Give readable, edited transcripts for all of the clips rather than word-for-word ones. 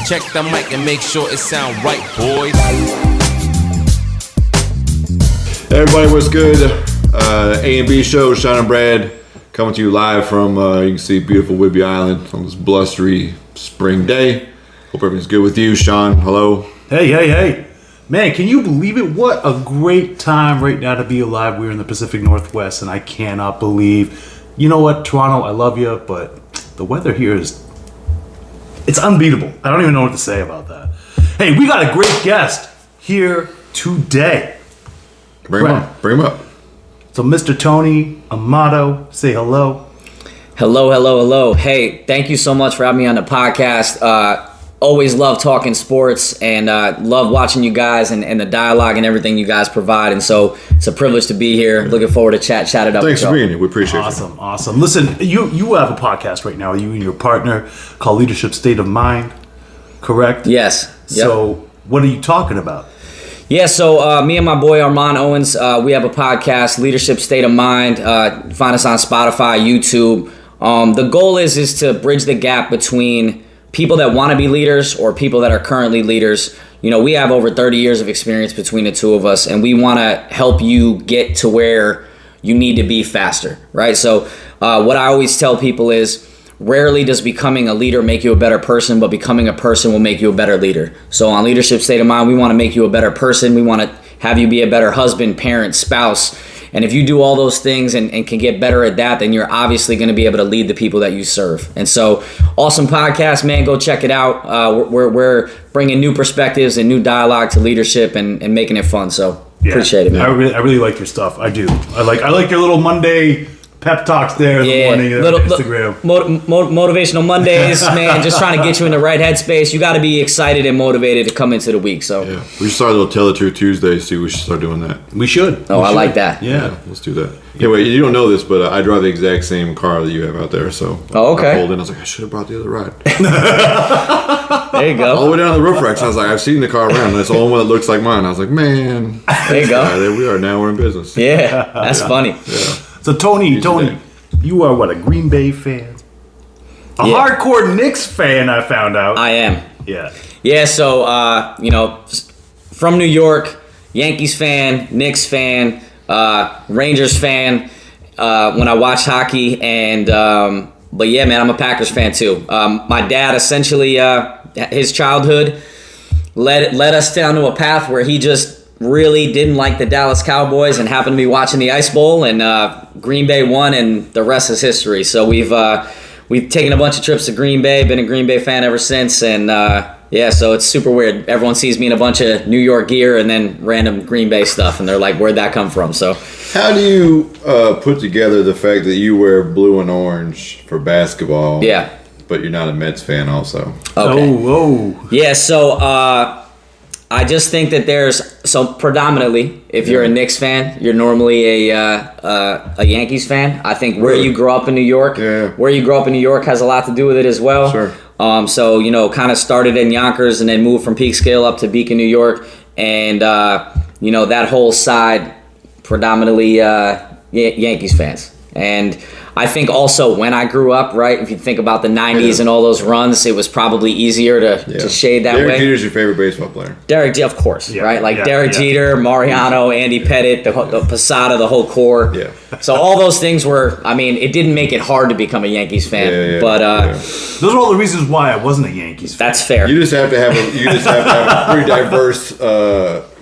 Check the mic and make sure it sound right, boys. Hey everybody, what's good? A&B show, Sean and Brad, coming to you live from, you can see beautiful Whidbey Island on this blustery spring day. Hope everything's good with you. Sean, hello. Hey. Man, can you believe it? What a great time right now to be alive. We're in the Pacific Northwest, and I cannot believe. You know what, Toronto, I love you, but the weather here it's unbeatable. I don't even know what to say about that. Hey, we got a great guest here today. Bring him up. So, Mr. Tony Amato, say hello. Hello. Hey, thank you so much for having me on the podcast. Always love talking sports and love watching you guys and the dialogue and everything you guys provide. And so it's a privilege to be here. Looking forward to chat it up. Thanks for being here. We appreciate it. Awesome. Listen, you have a podcast right now, you and your partner, called Leadership State of Mind, correct? Yes. Yep. So what are you talking about? Yeah, so me and my boy Armand Owens, we have a podcast, Leadership State of Mind. Find us on Spotify, YouTube. The goal is to bridge the gap between people that want to be leaders or people that are currently leaders. You know, we have over 30 years of experience between the two of us, and we want to help you get to where you need to be faster, right? So what I always tell people is rarely does becoming a leader make you a better person, but becoming a person will make you a better leader. So on Leadership State of Mind, we want to make you a better person. We want to have you be a better husband, parent, spouse. And if you do all those things and can get better at that, then you're obviously going to be able to lead the people that you serve. And so, awesome podcast, man. Go check it out. We're bringing new perspectives and new dialogue to leadership and making it fun. So, appreciate it, man. I really like your stuff. I do. I like your little Monday pep talks there in the morning on Instagram. Motivational Mondays, man. Just trying to get you in the right headspace. You got to be excited and motivated to come into the week. So yeah, we should start a little Tell the Truth Tuesdays too. We should start doing that. We should. I like that. Yeah, let's do that. Yeah, wait, you don't know this, but I drive the exact same car that you have out there. So okay. I pulled in. I was like, I should have brought the other ride. There you go. All the way down to the roof racks. I was like, I've seen the car around. That's the only one that looks like mine. I was like, man. There you go. There we are. Now we're in business. Yeah, that's funny. Yeah. So Tony, you are what, a Green Bay fan? A hardcore Knicks fan, I found out. I am. Yeah. Yeah, so, from New York, Yankees fan, Knicks fan, Rangers fan when I watch hockey. And but yeah, man, I'm a Packers fan too. My dad essentially, his childhood led us down to a path where he just really didn't like the Dallas Cowboys and happened to be watching the Ice Bowl, and Green Bay won, and the rest is history. So we've taken a bunch of trips to Green Bay, been a Green Bay fan ever since, and so it's super weird. Everyone sees me in a bunch of New York gear and then random Green Bay stuff, and they're like, where'd that come from? So how do you put together the fact that you wear blue and orange for basketball? Yeah. But you're not a Mets fan also. Okay. Oh. Yeah, so I just think that predominantly, if you're a Knicks fan, you're normally a Yankees fan. I think where you grow up in New York, has a lot to do with it as well. Sure. So, kind of started in Yonkers and then moved from Peekskill up to Beacon, New York. And, that whole side, predominantly Yankees fans. And I think also when I grew up, right, if you think about the 90s and all those runs, it was probably easier to shade that way. Derek Jeter's your favorite baseball player. Derek, of course, right? Like Derek Jeter, Mariano, Andy Pettitte, the Posada, the whole core. Yeah. So all those things it didn't make it hard to become a Yankees fan. But those are all the reasons why I wasn't a Yankees fan. That's fair. You just have to have a pretty diverse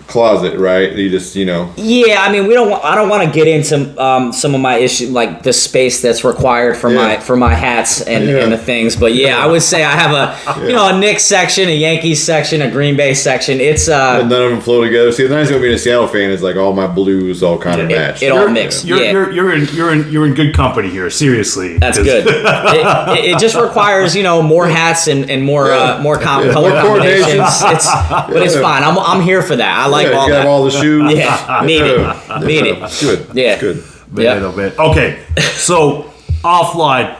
closet, right? You just, Yeah, I mean, I don't want to get into some of my issues, like the space that's required for my hats and the things. But I would say I have a Knicks section, a Yankees section, a Green Bay section. It's and none of them flow together. See, the nice thing about being a Seattle fan is like all my blues all kind of match. It all mixed. You're in good company here. Seriously, that's good. It just requires more hats and more color combinations. It's fine. I'm here for that. I like all you that. Have all the shoes. Need it. Good. Yeah. Good. Man. Okay, so offline,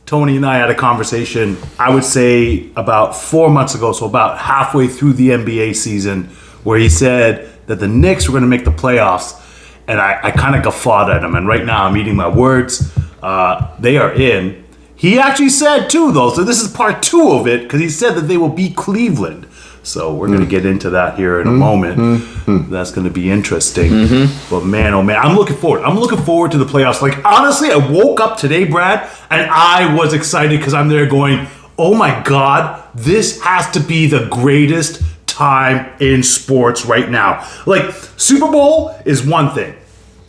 Tony and I had a conversation, I would say about 4 months ago, so about halfway through the NBA season, where he said that the Knicks were going to make the playoffs, and I kind of guffawed at him, and right now I'm eating my words. They are in. He actually said, too, though, so this is part 2 of it, because he said that they will beat Cleveland. So we're going to get into that here in a moment. That's going to be interesting. But man, oh man, I'm looking forward. I'm looking forward to the playoffs. Like, honestly, I woke up today, Brad, and I was excited because I'm there going, oh my God, this has to be the greatest time in sports right now. Like, Super Bowl is one thing.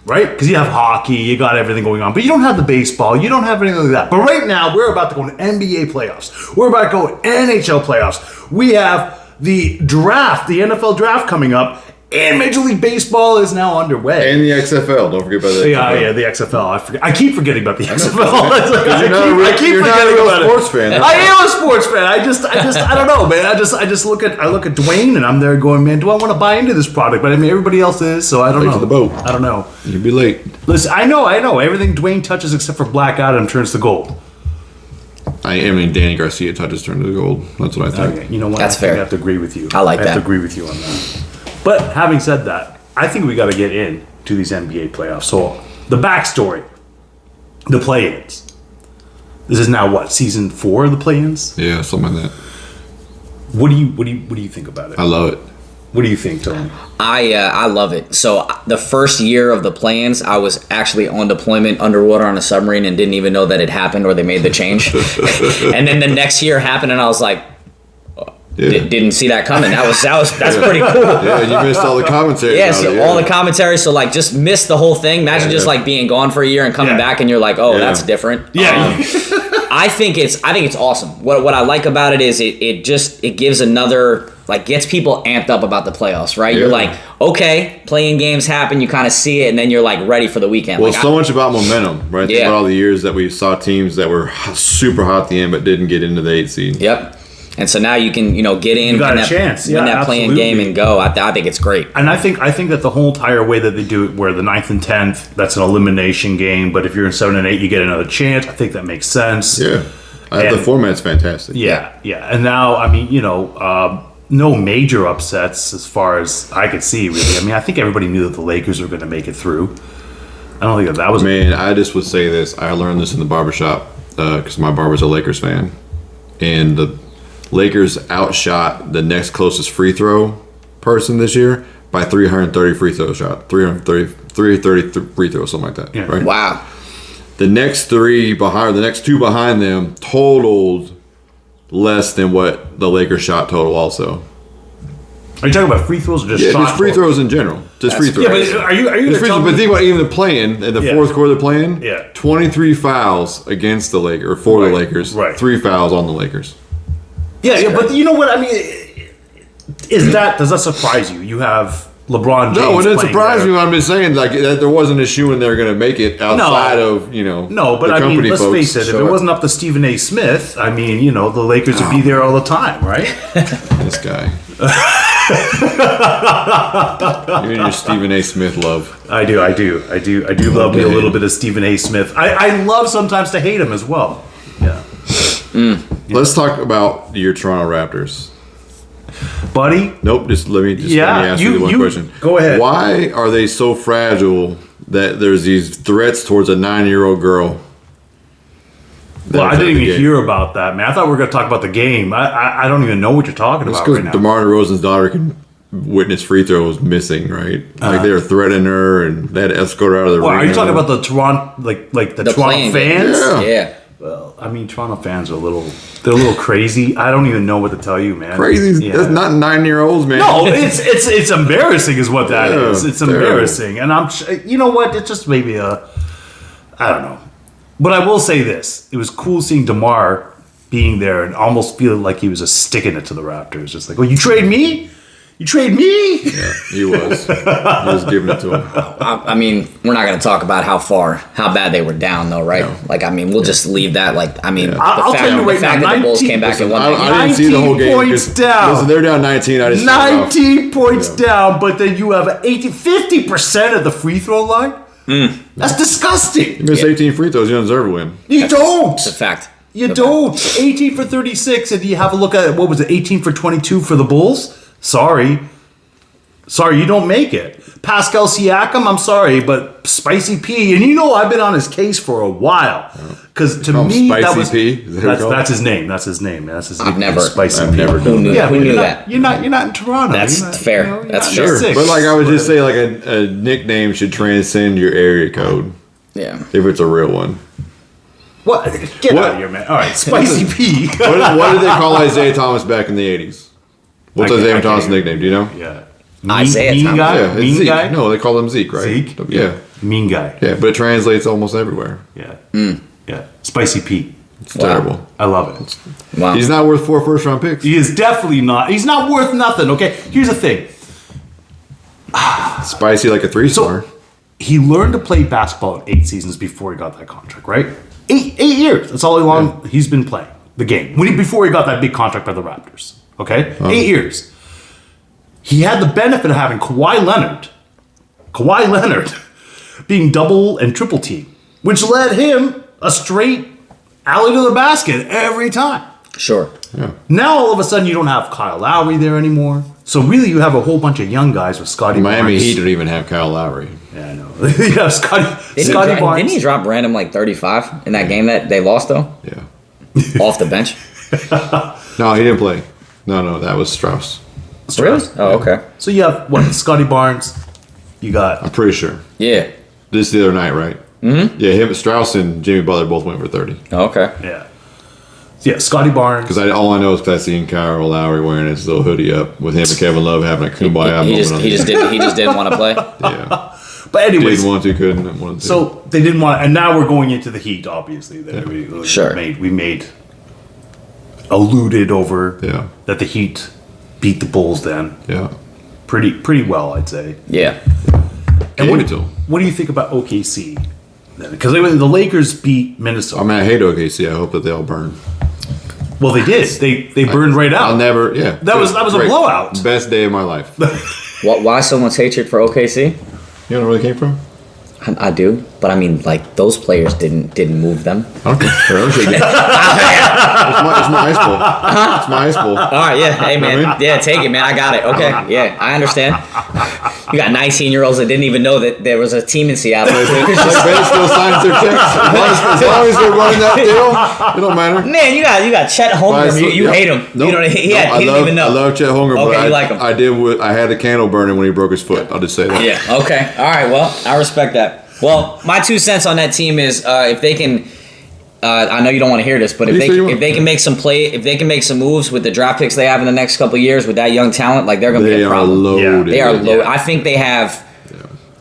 Right? Because you have hockey, you got everything going on, but you don't have the baseball, you don't have anything like that. But right now, we're about to go to NBA playoffs. We're about to go to NHL playoffs. We have the draft, the NFL draft coming up, and Major League Baseball is now underway. And the XFL. Don't forget about the XFL. Yeah, the XFL. I keep forgetting about the XFL. I keep forgetting about it. Sports fan. I am a sports fan. I don't know, man. I look at Dwayne, and I'm there going, man, do I want to buy into this product? But I mean, everybody else is, so I don't know. To the boat. I don't know. You'd be late. Listen, I know. Everything Dwayne touches except for Black Adam turns to gold. Danny Garcia touches turn to the gold. That's what I think. Okay, you know what? That's fair. I have to agree with you. I like that. I have to agree with you on that. But having said that, I think we got to get into these NBA playoffs. So the backstory, the play-ins. This is now what, season 4 of the play-ins? Yeah, something like that. What do you think about it? I love it. What do you think, Tony? I love it. So the first year of the play-ins, I was actually on deployment underwater on a submarine and didn't even know that it happened or they made the change. And then the next year happened, and I was like, didn't see that coming. That's pretty cool. Yeah, you missed all the commentary. Yeah, so all the commentary. So like, just missed the whole thing. Imagine just like being gone for a year and coming back, and you're like, oh, that's different. Yeah. I think it's awesome. What I like about it is it gives another, like, gets people amped up about the playoffs, right? Yeah. You're like, okay, playing games happen, you kind of see it, and then you're like ready for the weekend. Well, like, so much about momentum, right? Think about all the years that we saw teams that were super hot at the end but didn't get into the 8th seed. Yep. And so now you can, get in, you got a chance, win that playing game and go. I think it's great. And I think that the whole entire way that they do it, where the 9th and 10th, that's an elimination game, but if you're in 7 and 8, you get another chance. I think that makes sense. Yeah, the format's fantastic. Yeah. And now, I mean, no major upsets as far as I could see, really. I mean, I think everybody knew that the Lakers were going to make it through. I don't think that was... Man, I just would say this. I learned this in the barbershop because my barber's a Lakers fan. And the Lakers outshot the next closest free throw person this year by 330 free throw shot. 330 free throws, something like that. Yeah. Right? Wow. The next two behind them totaled less than what the Lakers shot total also. Are you talking about free throws or just shot just free throws in general. Just free throws. Yeah, but are you but think about even the play-in, in the fourth quarter of the play-in, 23 fouls against the Lakers, or for the Lakers, 3 fouls on the Lakers. Yeah, but you know what I mean? Does that surprise you? You have LeBron James. No, it didn't surprise me. I'm just saying, like, that there wasn't a shoe and they're going to make it outside of, No, but I mean, let's face it. If it wasn't up to Stephen A. Smith, I mean, the Lakers would be there all the time, right? This guy. You and your Stephen A. Smith love. I do love me a little bit of Stephen A. Smith. I love sometimes to hate him as well. Yeah. Let's talk about your Toronto Raptors. Buddy? Nope, let me ask you one question. Go ahead. Why are they so fragile that there's these threats towards a 9-year-old girl? Well, I didn't even hear about that, man. I thought we were going to talk about the game. I don't even know what you're talking about right now. Because DeMar DeRozan's daughter can witness free throws missing, right? Like they were threatening her and they had to escort her out of the ring. Are you talking about the Toronto, like the Toronto fans? Yeah. Well, I mean, Toronto fans are a little crazy. I don't even know what to tell you, man. Crazy? Yeah. That's not 9-year-olds, man. No, it's embarrassing, is what that is. It's terrible. Embarrassing, and you know what? It's just maybe I don't know. But I will say this: it was cool seeing DeMar being there and almost feeling like he was just sticking it to the Raptors, just like, "Oh, you trade me? You trade me?" Yeah, he was. He was giving it to him. I mean, we're not going to talk about how bad they were down, though, right? No. Like, I mean, we'll just leave that. Like, I mean, the fact that the Bulls came back and won that game. I didn't see the whole game. 19 points down. Listen, they're down 19. 19 points down, but then you have 50% of the free throw line. That's disgusting. You missed 18 free throws. You don't deserve a win. You don't. It's a fact. You don't. 18 for 36, and you have a look at, what was it, 18 for 22 for the Bulls? Sorry, you don't make it. Pascal Siakam, I'm sorry, but Spicy P, and you know I've been on his case for a while. Because to me, that was that's his name. That's his name. That's his I've name. never, Spicy I've P. never done that. Who knew that? You're not in Toronto. That's You're not, fair. You know, That's you're fair. not But like I would just say, like a nickname should transcend your area code Yeah. if it's a real one. What? Get out of here, man. All right, Spicy P. What did they call Isaiah Thomas back in the 80s? What's I can't- Isaiah I Thomas' can't nickname? Do you know? Yeah. Isaiah mean Thomas. guy? Yeah, it's Mean Zeke. guy? No, they call him Zeke, right? Zeke? Yeah. Mean guy. Yeah, but it translates almost everywhere. Yeah. Yeah. Spicy P. It's terrible. I love it. Wow. He's not worth 4 first-round picks. He is definitely not. He's not worth nothing, okay? Here's the thing. Spicy like a 3-star. He learned to play basketball in 8 seasons before he got that contract, right? Eight years. That's all he's been playing the game. Before he got that big contract by the Raptors, okay? 8 years. He had the benefit of having Kawhi Leonard being double and triple team, which led him a straight alley to the basket every time. Sure. Yeah. Now all of a sudden you don't have Kyle Lowry there anymore. So really you have a whole bunch of young guys with Scotty Miami Barnes. Heat don't even have Kyle Lowry. Yeah, I know. Yeah, Scotty Didn't Barnes. he drop random like 35 in that game that they lost though? Yeah. Off the bench? No, he didn't play. No, that was Strauss. Really? Oh, okay. So you have Scotty Barnes. You got I'm pretty sure. Yeah. This the other night, right? Mm-hmm. Yeah, him, Strauss and Jimmy Butler both went for 30. Oh, okay. yeah, Scotty Barnes. Because all I know is because I seen Kyle Lowry wearing his little hoodie up with him and Kevin Love having a kumbaya He moment just, on he just didn't. He just didn't want to play. Yeah. But anyways, Didn't want to, couldn't want to. so they didn't want, and now we're going into the Heat. Obviously, that Sure. we alluded over Yeah. that the Heat beat the Bulls then Yeah. pretty well, I'd say. Yeah. And Gave it to him. what do you think about OKC? Because the Lakers beat Minnesota. I mean, I hate OKC. I hope that they all burn. Well, they did. They burned right out. I'll never. Yeah. That was a Great. blowout. Best day of my life. Why so much hatred for OKC? You know where they came from? I do, but I mean, like those players didn't move them. I don't care. It's my ice bowl. It's my ice boll. All right, yeah, hey man, yeah, take it, man. I got it. Okay, yeah, I understand. You got 19-year-olds that didn't even know that there was a team in Seattle. They still signs their checks. As long as they're running that deal, it don't matter. Man, you got Chet Holmgren. You hate him. Nope. You know, he didn't even know. I love Chet Holmgren, Okay, but you like him. I had a candle burning when he broke his foot. I'll just say that. Yeah. Okay. All right. Well, I respect that. Well, my 2 cents on that team is if they can. I know you don't want to hear this, but if they can make some moves with the draft picks they have in the next couple of years with that young talent, like they're going to be a problem. Loaded. They are loaded. I think they have.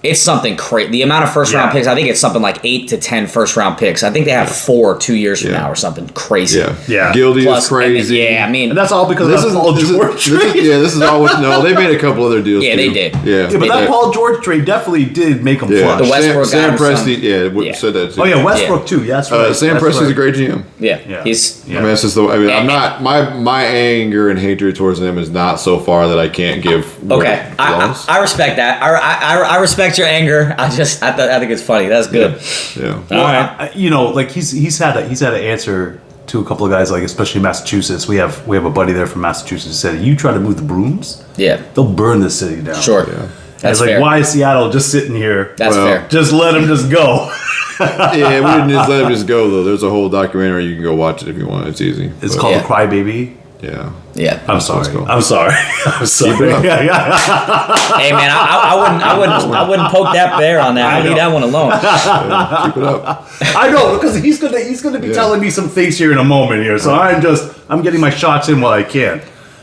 It's something crazy. The amount of first-round picks, I think it's something like 8 to 10 first-round picks. I think they have 4 2 years from now or something crazy. Yeah. Gildy Plus, is crazy. I mean, And that's all because of that Paul George trade. This is all. They made a couple other deals. Yeah, too. they did. Yeah, Yeah, but that Paul George trade definitely did make him Yeah, flush. The Westbrook Sam guy or Presti. something. Yeah, said that too. Oh yeah, Westbrook too. Yeah, that's right. Sam That's Presti's right. a great GM. yeah, Yeah. he's. I mean, that's just the. I'm not. My anger and hatred towards them is not so far that I can't give. Okay, I respect that. I respect your anger. I think it's funny. That's good. Yeah. Well, like he's had to answer to a couple of guys, like especially in Massachusetts. We have a buddy there from Massachusetts who said, "You try to move the brooms, Yeah. they'll burn this city down." Sure. Yeah. And That's it's like, fair. why is Seattle just sitting here? That's fair. Just let him just go. Yeah, we didn't just let him just go though. There's a whole documentary you can go watch it if you want. It's easy. It's But, called Yeah. The Crybaby. Yeah. Yeah. I'm sorry. go. I'm sorry. I'm sorry. up. Hey man, I wouldn't poke that bear on that. I'll leave that one alone. Keep it up. I know, because he's gonna be telling me some things here in a moment here. So I'm getting my shots in while I can.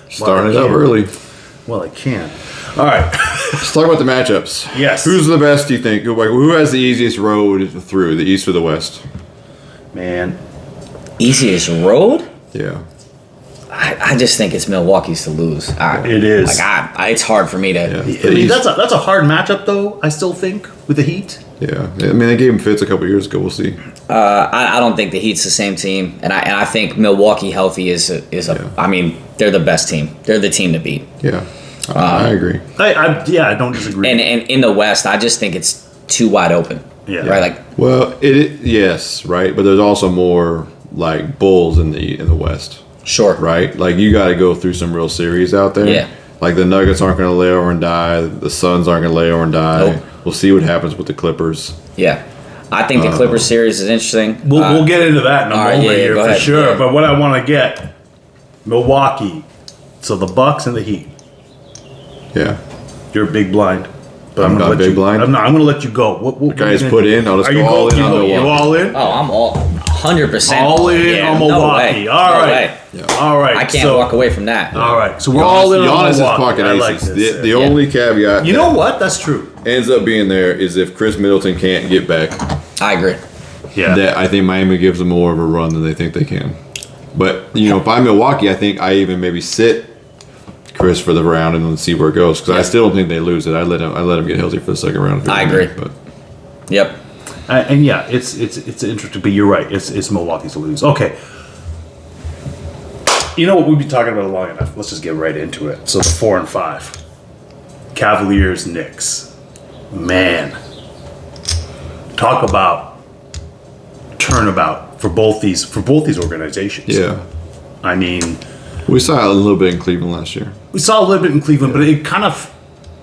Starting it up early. Well, I can. All right. Let's talk about the matchups. Yes. Who's the best? Do you think? Like, who has the easiest road through the East or the West? Man. Easiest road? Yeah. I just think it's Milwaukee's to lose. It is. Like it's hard for me to. Yeah. I mean, that's a hard matchup, though, I still think, with the Heat. Yeah. I mean, they gave him fits a couple years ago. We'll see. I don't think the Heat's the same team, and I think Milwaukee healthy is a. Yeah. I mean, they're the best team. They're the team to beat. Yeah. I agree. I don't disagree. And in the West, I just think it's too wide open. Yeah. Right. Like Well, yes, right. But there's also more like Bulls in the West. sure. Right? Like you got to go through some real series out there. Yeah. Like the Nuggets aren't going to lay over and die. The Suns aren't going to lay over and die. Nope. We'll see what happens with the Clippers. Yeah. I think the Clippers series is interesting. We'll get into that in a moment here go for ahead. sure. Yeah. But what I want to get, Milwaukee. So the Bucks and the Heat. Yeah. You're a big blind. But I'm gonna not let big you, blind? I'm going to let you go. What Guys, you put gonna in. do? I'll just Are go you all in on You Milwaukee. all in? Oh, I'm all 100%. All in Yeah, on no Milwaukee. way. All No right. way. Yeah. All right. I can't walk away from that. All right. So we're all in on Giannis' Milwaukee. pocket I like aces. this. The only caveat You know what? That's true. ends up being there is if Chris Middleton can't get back. I agree. Yeah. That I think Miami gives them more of a run than they think they can. But if I'm Milwaukee, I think I even maybe sit Chris for the round and then see where it goes because I still don't think they lose it. I let him get healthy for the second round. I agree. But Yep. And yeah, it's interesting, but you're right. It's Milwaukee's to lose. Okay. You know what? We've been talking about it long enough. Let's just get right into it. So the 4 and 5, Cavaliers, Knicks. Man, talk about turnabout for both these organizations. yeah, I mean, we saw it a little bit in Cleveland last year. we saw a little bit in Cleveland, but it kind of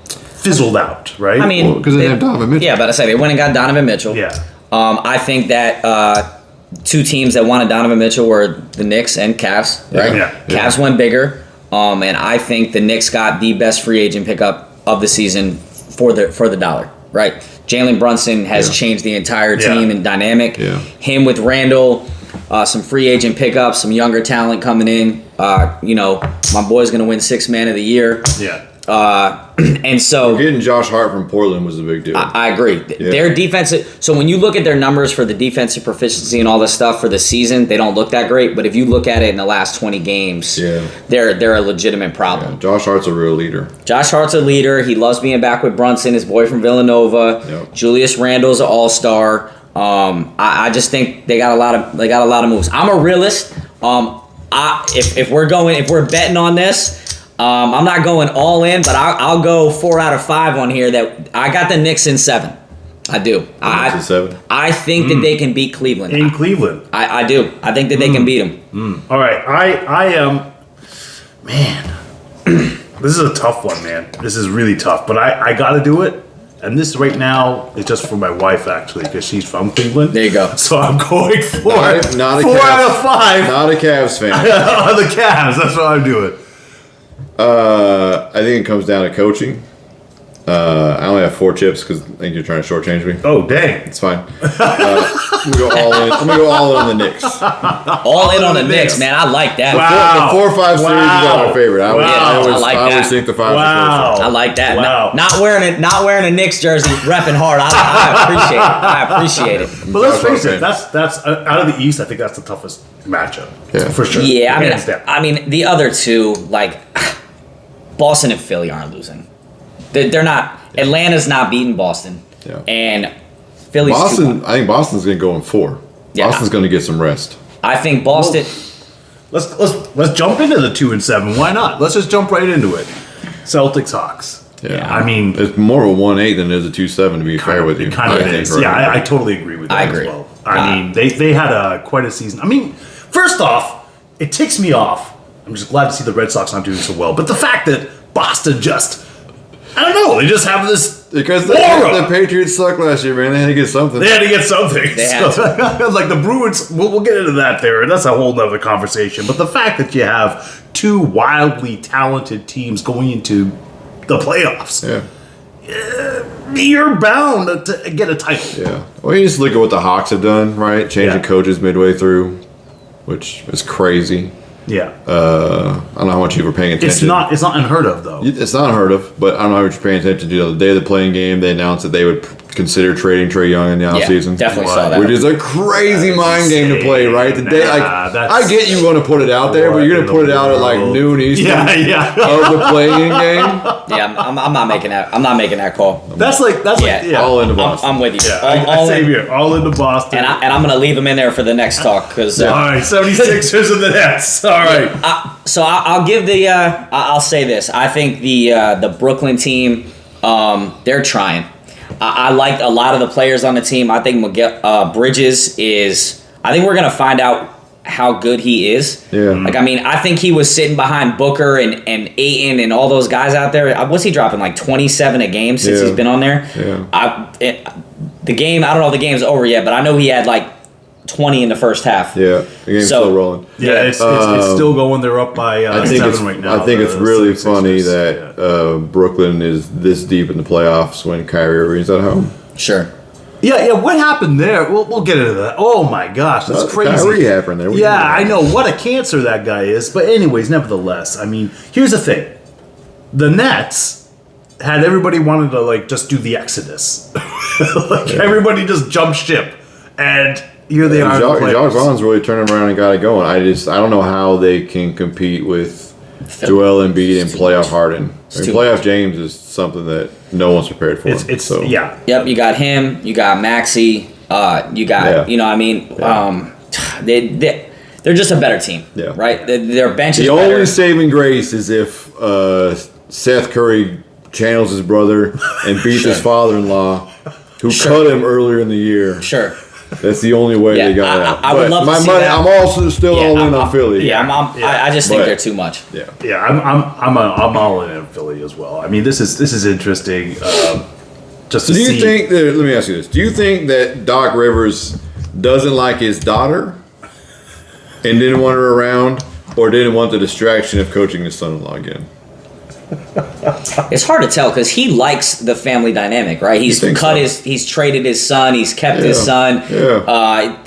fizzled out, right? I mean, Because they didn't have Donovan Mitchell. Yeah, but I say they went and got Donovan Mitchell. yeah. I think that two teams that wanted Donovan Mitchell were the Knicks and Cavs, right? Yeah. Cavs went bigger, and I think the Knicks got the best free agent pickup of the season for the dollar, right? Jalen Brunson has changed the entire team and dynamic. Yeah. Him with Randall, some free agent pickups, some younger talent coming in. My boy's gonna win Sixth Man of the Year. Yeah. And so Getting Josh Hart from Portland was a big deal. I agree. Their defensive. So when you look at their numbers for the defensive proficiency and all this stuff for the season, they don't look that great. But if you look at it in the last 20 games, they're a legitimate problem. Josh Hart's a real leader. Josh Hart's a leader. He loves being back with Brunson, his boy from Villanova. Yep. Julius Randle's an all-star. I just think they got a lot of moves. I'm a realist. If we're betting on this. I'm not going all in, but I'll go 4 out of 5 on here. That I got the Knicks in 7. I do. Knicks in 7? I think that they can beat Cleveland. In Cleveland. I do. I think that they can beat them. All right, I am, man. This is a tough one, man. This is really tough, but I got to do it. And this right now is just for my wife, actually, because she's from Cleveland. There you go. So I'm going for Not a 4 Cavs- out of 5 Not a Cavs fan. on the Cavs. That's what I'm doing. I think it comes down to coaching. I only have 4 chips because I think you're trying to shortchange me. Oh, dang. It's fine. I'm gonna go all in. I'm gonna go all in on the Knicks. All in on the Knicks, man. I like that. Wow. The 4-5 series is all my favorite. I Wow. I like always that. think the 5 Wow. is I like that. Wow. Not wearing a Knicks jersey, repping hard. I appreciate it. But let's That's face what it, I'm that's out of the East, I think that's the toughest matchup. Yeah. For sure. Yeah, Hands down. I mean, the other two, like Boston and Philly, aren't losing. They're not. Atlanta's not beating Boston, Yeah. and Philly's Boston. I think Boston's gonna go in 4. Yeah. Boston's gonna get some rest. I think Boston. Let's jump into the 2 and 7. Why not? Let's just jump right into it. Celtics Hawks. Yeah. I mean, It's more of a 1-8 than it is a 2-7. To be fair with you, it kind of I think, is. right? Yeah, I totally agree with that I agree. as well. I mean, they had quite a season. I mean, first off, it ticks me off. I'm just glad to see the Red Sox not doing so well. But the fact that Boston just, I don't know, they just have this Because aura. the Patriots sucked last year, man. They had to get something. They had to get something. They had So, like the Bruins, we'll get into that there. That's a whole nother conversation. But the fact that you have 2 wildly talented teams going into the playoffs, Yeah. you're bound to get a title. Yeah. Well, you just look at what the Hawks have done, right? Changing Yeah. coaches midway through, which is crazy. Yeah. I don't know how much you were paying attention. It's not unheard of though. It's not unheard of, but I don't know how much you're paying attention to. The day of the playing game, they announced that they would consider trading Trae Young in the offseason. definitely saw that. Which is a crazy mind game to play, right? The day, I get you want to put it out there, but you're going to put it out at like noon Eastern Yeah. of the playing game. Yeah, I'm not making that. I'm not making that call. That's like All into Boston. I'm with you. Yeah, All same in. here. All into Boston. And I'm gonna leave them in there for the next talk because. all right, 76ers and the Nets. All right. So I'll give the. I'll say this. I think the Brooklyn team, they're trying. I liked a lot of the players on the team. I think Bridges is. I think we're gonna find out how good he is. Yeah. Like, I mean, I think he was sitting behind Booker and Ayton and all those guys out there. What's he dropping, like 27 a game since he's been on there? Yeah. The game, I don't know if the game's over yet, but I know he had like 20 in the first half. Yeah, the game's still rolling. Yeah, it's still going. They're up by 7 right now. I think it's really funny Sixers. that Brooklyn is this deep in the playoffs when Kyrie Irving's at home. Sure. Yeah. What happened there? We'll get into that. Oh my gosh, that's crazy. Kyrie happened there. Yeah, I know what a cancer that guy is. But anyways, nevertheless, I mean, here's the thing: the Nets had everybody wanted to like just do the Exodus, everybody just jumped ship, and here they are. Jacques Vaughn's really turned around and got it going. I don't know how they can compete with Joel Embiid and playoff Harden. I mean, playoff James is something that no one's prepared for. Yeah. Yep, you got him, you got Maxey, you got, you know what I mean? They're just a better team, right? Their bench is better. The only saving grace is if Seth Curry channels his brother and beats his father-in-law, who cut him earlier in the year. Sure. That's the only way they got out. I would love to see money, that. I'm also still all in on Philly. I just think they're too much. Yeah. I'm all in on Philly as well. I mean, this is interesting. Just to do you see. think that? Let me ask you this: do you think that Doc Rivers doesn't like his daughter and didn't want her around, or didn't want the distraction of coaching his son-in-law again? It's hard to tell because he likes the family dynamic, right? He's he's traded his son, he's kept his son. Yeah. I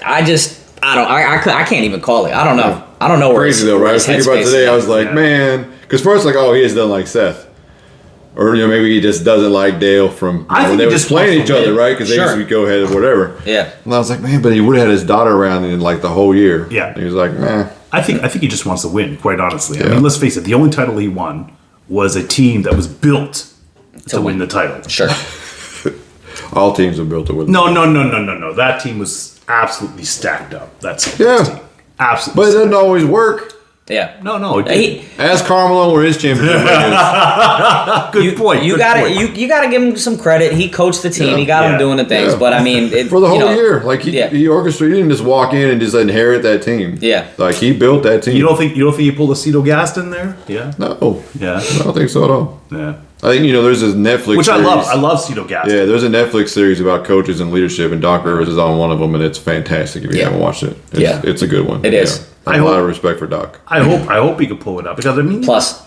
can't even call it. I don't know. I don't know where crazy though, right? I was thinking about today. I was like, man, because first like, oh, he just doesn't like Seth, or maybe he just doesn't like Dale from when they were just playing each other, right? Because they used to go ahead and whatever. Yeah. And I was like, man, but he would have had his daughter around in like the whole year. Yeah. And he was like, man. I think he just wants to win. Quite honestly, I mean, let's face it. The only title he won was a team that was built to win the title. Sure. All teams are built to win. No. That team was absolutely stacked up. That's team. Absolutely. But it doesn't always work. Yeah. No. Ask Carmelo where his championship is. Good point. You gotta give him some credit. He coached the team. He got him doing the things. But I mean, for the whole year, like he orchestrated. He didn't just walk in and just inherit that team. Yeah. Like he built that team. You don't think he pulled a Cito Gaston there? Yeah. No. Yeah. I don't think so at all. Yeah. I think there's this Netflix which series. I love Cito Gaston. Yeah, there's a Netflix series about coaches and leadership, and Doc Rivers is on one of them, and it's fantastic. If you haven't watched it, it's a good one. It is. I have a lot of respect for Doc. I hope he can pull it up because I mean. Plus,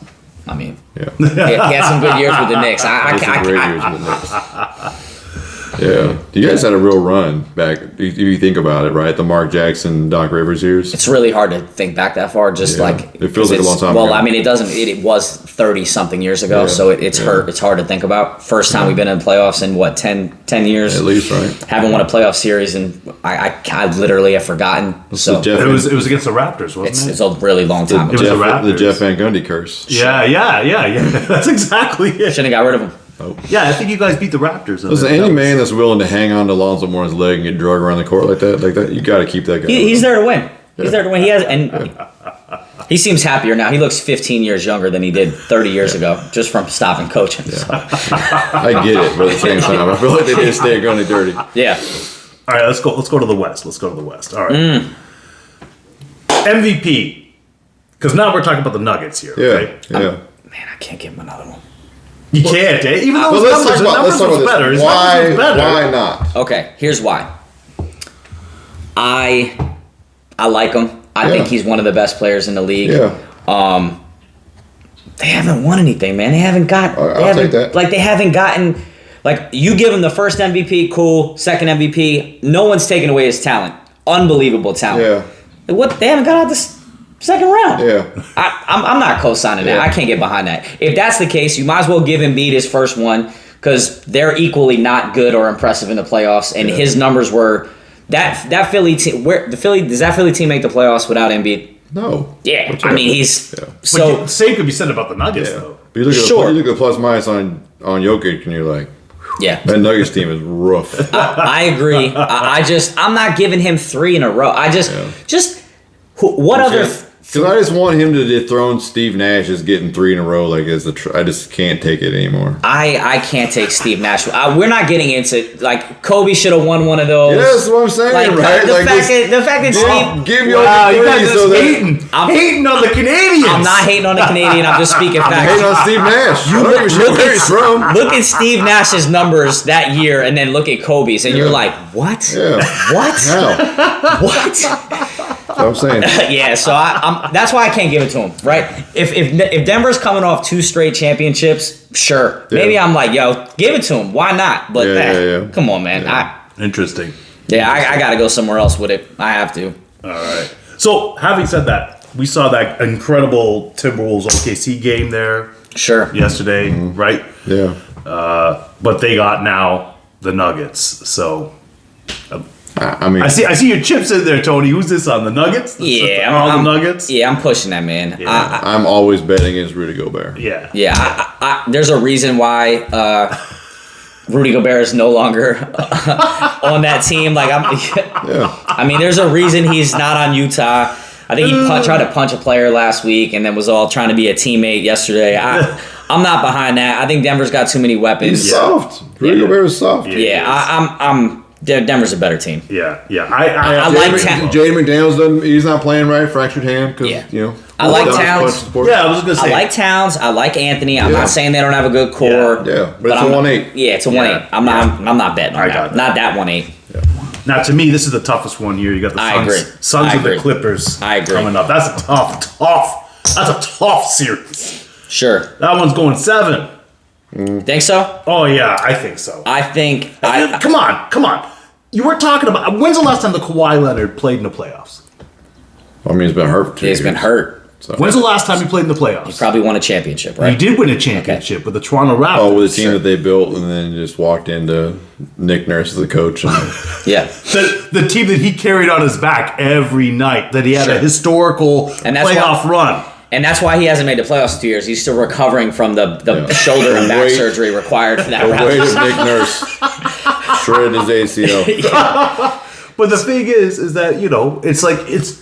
I mean, he had some good years with the Knicks. Great years with the Knicks. Yeah, you guys had a real run back. If you think about it, right? The Mark Jackson, Doc Rivers years. It's really hard to think back that far. Just like it feels like a long time. Well, ago. I mean, it doesn't. It was 30-something years ago, so it's hard to think about. First time we've been in the playoffs in what 10 years at least, right? Haven't won a playoff series, and I literally have forgotten. So it was against the Raptors, wasn't it? It's a really long time. It was the Raptors. The Jeff Van Gundy curse. Yeah. That's exactly it. Shouldn't have got rid of him. Oh. Yeah, I think you guys beat the Raptors. Listen, any man that's willing to hang on to Lonzo Mourne's leg and get drugged around the court like that, you got to keep that guy. He's there to win. He's there to win. He seems happier now. He looks 15 years younger than he did 30 years ago, just from stopping coaching. So. I get it, but at the same time, I feel like they did stay Gundy dirty. Yeah. All right, let's go to the West. All right. MVP, because now we're talking about the Nuggets here. Right? Man, I can't give him another one. You can't, even though his numbers was better. His numbers was better. Why not? Okay, here's why. I like him. I think he's one of the best players in the league. Yeah. They haven't won anything, man. They haven't got. I'll take that. Like they haven't gotten. Like you give him the first MVP, cool. Second MVP, no one's taken away his talent. Unbelievable talent. Yeah. What they haven't got out this second round. Yeah. I'm not co-signing that. I can't get behind that. If that's the case, you might as well give Embiid his first one because they're equally not good or impressive in the playoffs, and his numbers were that Philly team. Does that Philly team make the playoffs without Embiid? No. Yeah, I mean he's so. But same could be said about the Nuggets though. But you look at the plus minus on Jokic, and you're like, that Nuggets team is rough. I agree. I'm not giving him 3 in a row. What other Because I just want him to dethrone Steve Nash as getting 3 in a row. Like I just can't take it anymore. I can't take Steve Nash. We're not getting into like Kobe should have won one of those. Yeah, that's what I'm saying, like, right? The fact that Steve, give me wow, all you the guys three just so that hating on the Canadians. I'm not hating on the Canadian. I'm just speaking I'm facts. hating on Steve Nash. I don't give a shit where he's from. Look at Steve Nash's numbers that year, and then look at Kobe's, and you're like, what? Yeah. What? How? What? That's what I'm saying. Yeah, so that's why I can't give it to him, right? If Denver's coming off 2 straight championships, sure. Yeah. Maybe I'm like, yo, give it to him. Why not? But Yeah. come on, man. Yeah. Interesting. I got to go somewhere else with it. I have to. All right. So, having said that, we saw that incredible Timberwolves OKC game there Sure. yesterday, right? Yeah. But they got now the Nuggets. So, I mean, I see your chips in there, Tony. Who's this on? The Nuggets? Yeah. the Nuggets? Yeah, I'm pushing that, man. Yeah. I'm always betting against Rudy Gobert. Yeah. Yeah, there's a reason why Rudy Gobert is no longer on that team. Like I mean, there's a reason he's not on Utah. I think he tried to punch a player last week, and then was all trying to be a teammate yesterday. I'm not behind that. I think Denver's got too many weapons. He's soft. Rudy Gobert is soft. Yeah, Denver's a better team. Yeah. I like Jaden McDaniels he's not playing right, fractured hand. Because you know, I like Towns. Yeah, I was gonna say. I like Towns. I like Anthony. I'm not saying they don't have a good core. Yeah, but it's a 1-8. Yeah, it's a 1-8. I'm not betting on that. Not that 1-8. Now, to me, this is the toughest one here. You got the Suns of the Clippers coming up. That's a tough series. Sure. That one's going 7. Think so? Oh, yeah, I think so. I think... Come on. You were talking about... When's the last time the Kawhi Leonard played in the playoffs? I mean, he's been hurt for 2 years. He's been hurt. So. When's the last time he played in the playoffs? He probably won a championship, right? He did win a championship with the Toronto Raptors. Oh, with a team that they built and then just walked into Nick Nurse as the coach. And yeah. The team that he carried on his back every night, that he had a historical playoff run. And that's why he hasn't made the playoffs in 2 years. He's still recovering from the shoulder and back surgery required for that. The weight of Nick Nurse shredded his ACL. But the thing is that, you know, it's like it's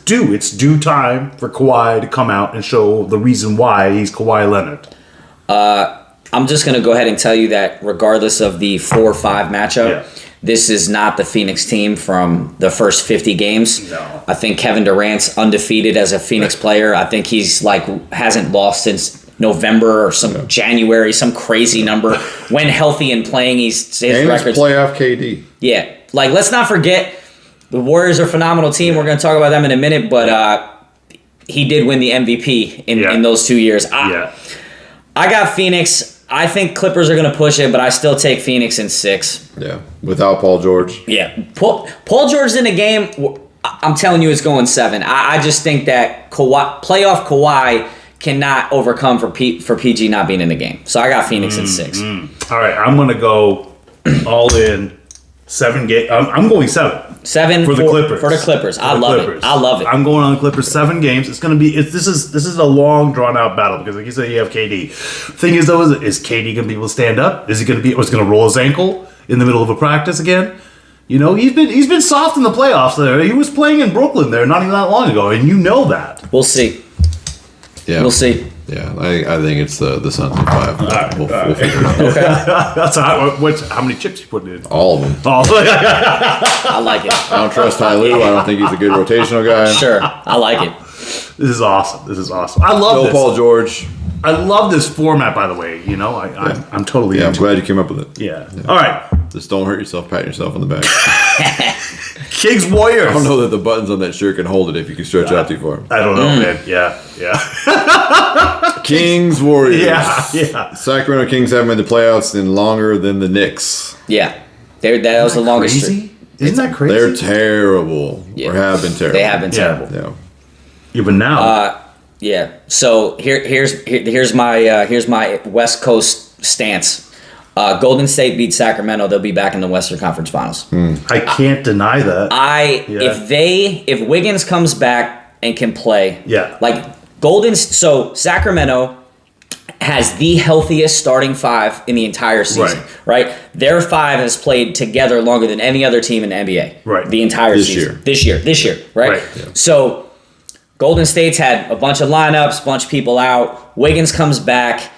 due time for Kawhi to come out and show the reason why he's Kawhi Leonard. I'm just going to go ahead and tell you that regardless of the 4-5 matchup, this is not the Phoenix team from the first 50 games. No. I think Kevin Durant's undefeated as a Phoenix player. I think he's hasn't lost since November or some January, some crazy number. When healthy and playing, his records. Playoff KD. Yeah. Let's not forget, the Warriors are a phenomenal team. We're going to talk about them in a minute, but he did win the MVP in those 2 years. I got Phoenix. I think Clippers are going to push it, but I still take Phoenix in 6. Yeah, without Paul George. Yeah. Paul George's in the game. I'm telling you it's going 7. I just think that playoff Kawhi cannot overcome for PG not being in the game. So I got Phoenix in 6. All right, I'm going to go all in 7 games. I'm going 7. 7 for the Clippers. For the Clippers. I love it. I'm going on the Clippers 7 games. It's going to be this is a long drawn out battle because like you said, you have KD. Thing is though, is KD going to be able to stand up? Is he going to going to roll his ankle in the middle of a practice again? You know, he's been soft in the playoffs there. He was playing in Brooklyn there not even that long ago, and you know that. We'll see. Yeah. We'll see. Yeah, I think it's the Suns in 5. We'll figure it out. Okay. That's how many chips you putting in? All of them. I like it. I don't trust Ty Lue. I don't think he's a good rotational guy. Sure. I like it. This is awesome. I love this. Paul George. I love this format, by the way. You know, I'm totally I'm into glad you came up with it. Yeah. All right. Just don't hurt yourself patting yourself on the back. Kings Warriors. I don't know that the buttons on that shirt can hold it if you can stretch out too far. I don't know, man. Yeah. Kings Warriors. Yeah. Sacramento Kings haven't made the playoffs in longer than the Knicks. Yeah. That was the longest streak. Isn't that crazy? They're terrible. Yeah. Or have been terrible. They have been terrible. Yeah. Even now. Yeah. So here's my West Coast stance. Golden State beat Sacramento. They'll be back in the Western Conference Finals. I can't deny that. If Wiggins comes back and can play, so Sacramento has the healthiest starting 5 in the entire season. Right? Their 5 has played together longer than any other team in the NBA. Right. The entire season. This year. Right? Yeah. So Golden State's had a bunch of lineups, bunch of people out. Wiggins comes back.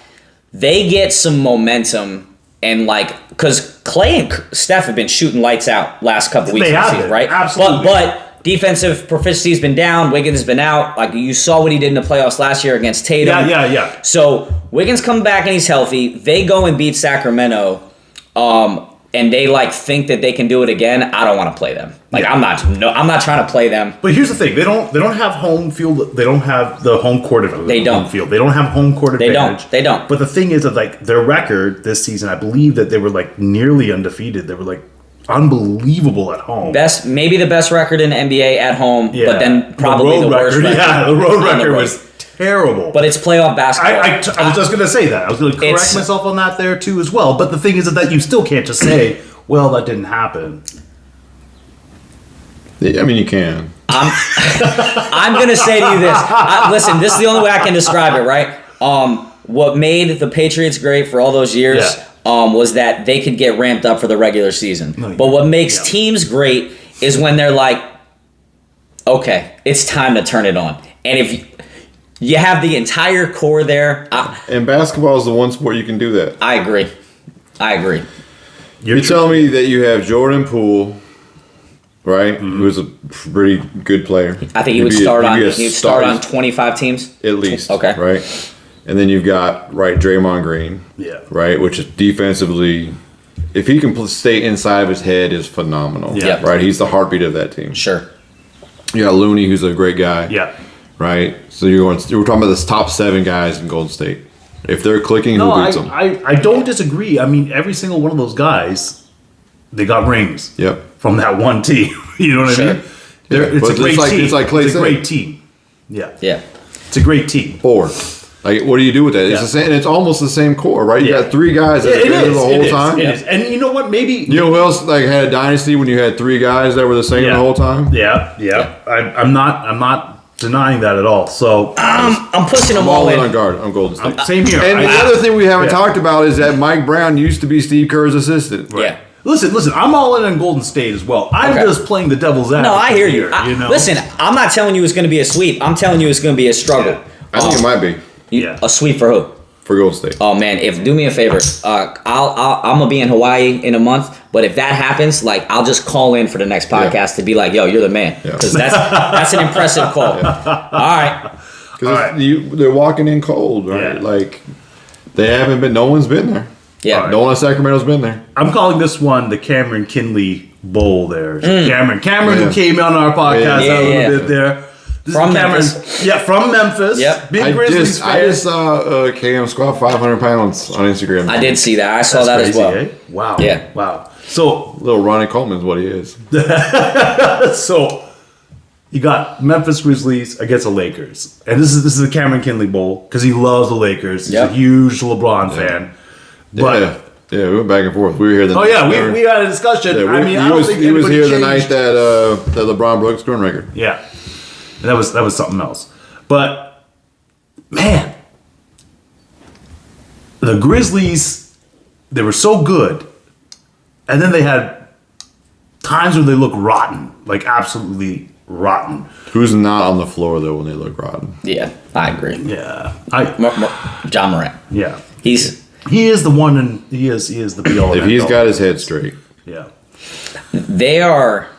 They get some momentum and because Clay and Steph have been shooting lights out last couple weeks of the season, right? Absolutely. But defensive proficiency's been down. Wiggins has been out. Like you saw what he did in the playoffs last year against Tatum. Yeah. So Wiggins coming back and he's healthy. They go and beat Sacramento. And they think that they can do it again. I don't want to play them. I'm not trying to play them. But here's the thing: they don't have home field. They don't have the home court advantage. They don't. Home field. They don't have home court advantage. They don't. But the thing is that their record this season, I believe that they were nearly undefeated. They were unbelievable at home. Maybe the best record in the NBA at home. Yeah. But then probably the worst record. Yeah, the road record was terrible. But it's playoff basketball. I was just going to say that. I was going to correct myself on that there too as well. But the thing is that you still can't just say, well, that didn't happen. I mean, you can. I'm going to say to you this. Listen, this is the only way I can describe it, right? What made the Patriots great for all those years was that they could get ramped up for the regular season. But what makes teams great is when they're okay, it's time to turn it on. And if you have the entire core there. And basketball is the one sport you can do that. I agree. You're telling me that you have Jordan Poole, right? Mm-hmm. Who's a pretty good player. I think he would start on 25 teams. At least. Okay. Right? And then you've got, Draymond Green. Yeah. Right? Which is defensively, if he can stay inside of his head, is phenomenal. Yeah. Right? He's the heartbeat of that team. Sure. You got Looney, who's a great guy. Yeah. Right? So we're talking about this top 7 guys in Golden State. If they're clicking, who beats them? I don't disagree. I mean, every single one of those guys, they got rings. Yep. From that one team. You know what I mean? It's a great team. It's like Clay It's a said. great team. Yeah. Yeah. It's a great team. 4. What do you do with that? It's the same, and it's almost the same core, right? You got 3 guys that have been there the whole time. It is. And you know what? Maybe You know who else had a dynasty when you had 3 guys that were the same the whole time? Yeah. I'm not denying that at all. So I'm pushing them all in. On guard. I'm Golden State. Same here. And the other thing we haven't talked about is that Mike Brown used to be Steve Kerr's assistant. Yeah. Listen. I'm all in on Golden State as well. I'm just playing the devil's advocate. No, I hear you. You know? Listen, I'm not telling you it's going to be a sweep. I'm telling you it's going to be a struggle. Yeah. I think it might be A sweep for who? for Golden State. Oh man, do me a favor. I'm gonna be in Hawaii in a month, but if that happens, I'll just call in for the next podcast to be yo, you're the man, because that's an impressive call. All right. Because they're walking in cold, right? Yeah. They haven't been. No one's been there. Yeah. No one in Sacramento's been there. I'm calling this one the Cameron Kinley Bowl there. Cameron who came on our podcast a little bit there. From Memphis. Yeah, from Memphis. Yep. Big Grizzlies fan. I just saw Cam squat 500 pounds on Instagram. I did see that. I saw that crazy, as well. Eh? Wow. Yeah. Wow. So Little Ronnie Coleman is what he is. So you got Memphis Grizzlies against the Lakers, and this is the Cameron Kinley Bowl because he loves the Lakers. He's a huge LeBron fan. But yeah, we went back and forth. We were here the we had a discussion. Yeah, I don't think he was here the night changed. that LeBron broke the scoring record. Yeah, that was something else. But man, the Grizzlies, they were so good, and then they had times where they looked rotten, absolutely rotten. Who's not on the floor though when they look rotten? Yeah, I agree. Yeah, John Morant. Yeah, He is the one, and he is the be all. If he's got his head straight. Yeah. They are,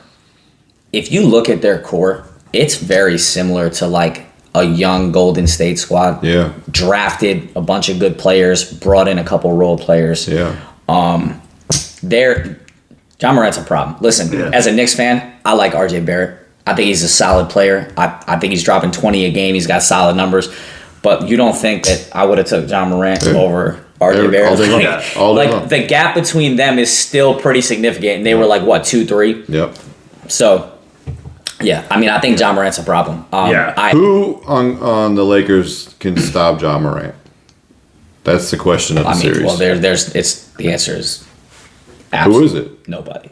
if you look at their core, it's very similar to a young Golden State squad. Yeah. Drafted a bunch of good players, brought in a couple role players. Yeah. John Morant's a problem. Listen, as a Knicks fan, I like RJ Barrett. I think he's a solid player. I think he's dropping 20 a game. He's got solid numbers. But you don't think that I would have took John Morant over RJ Barrett? All day long. The gap between them is still pretty significant. And they were 2-3? Yep. So, yeah. I mean, I think John Morant's a problem. Who on the Lakers can stop John Morant? That's the question of the series. Well, the answer is absolutely who is it? Nobody.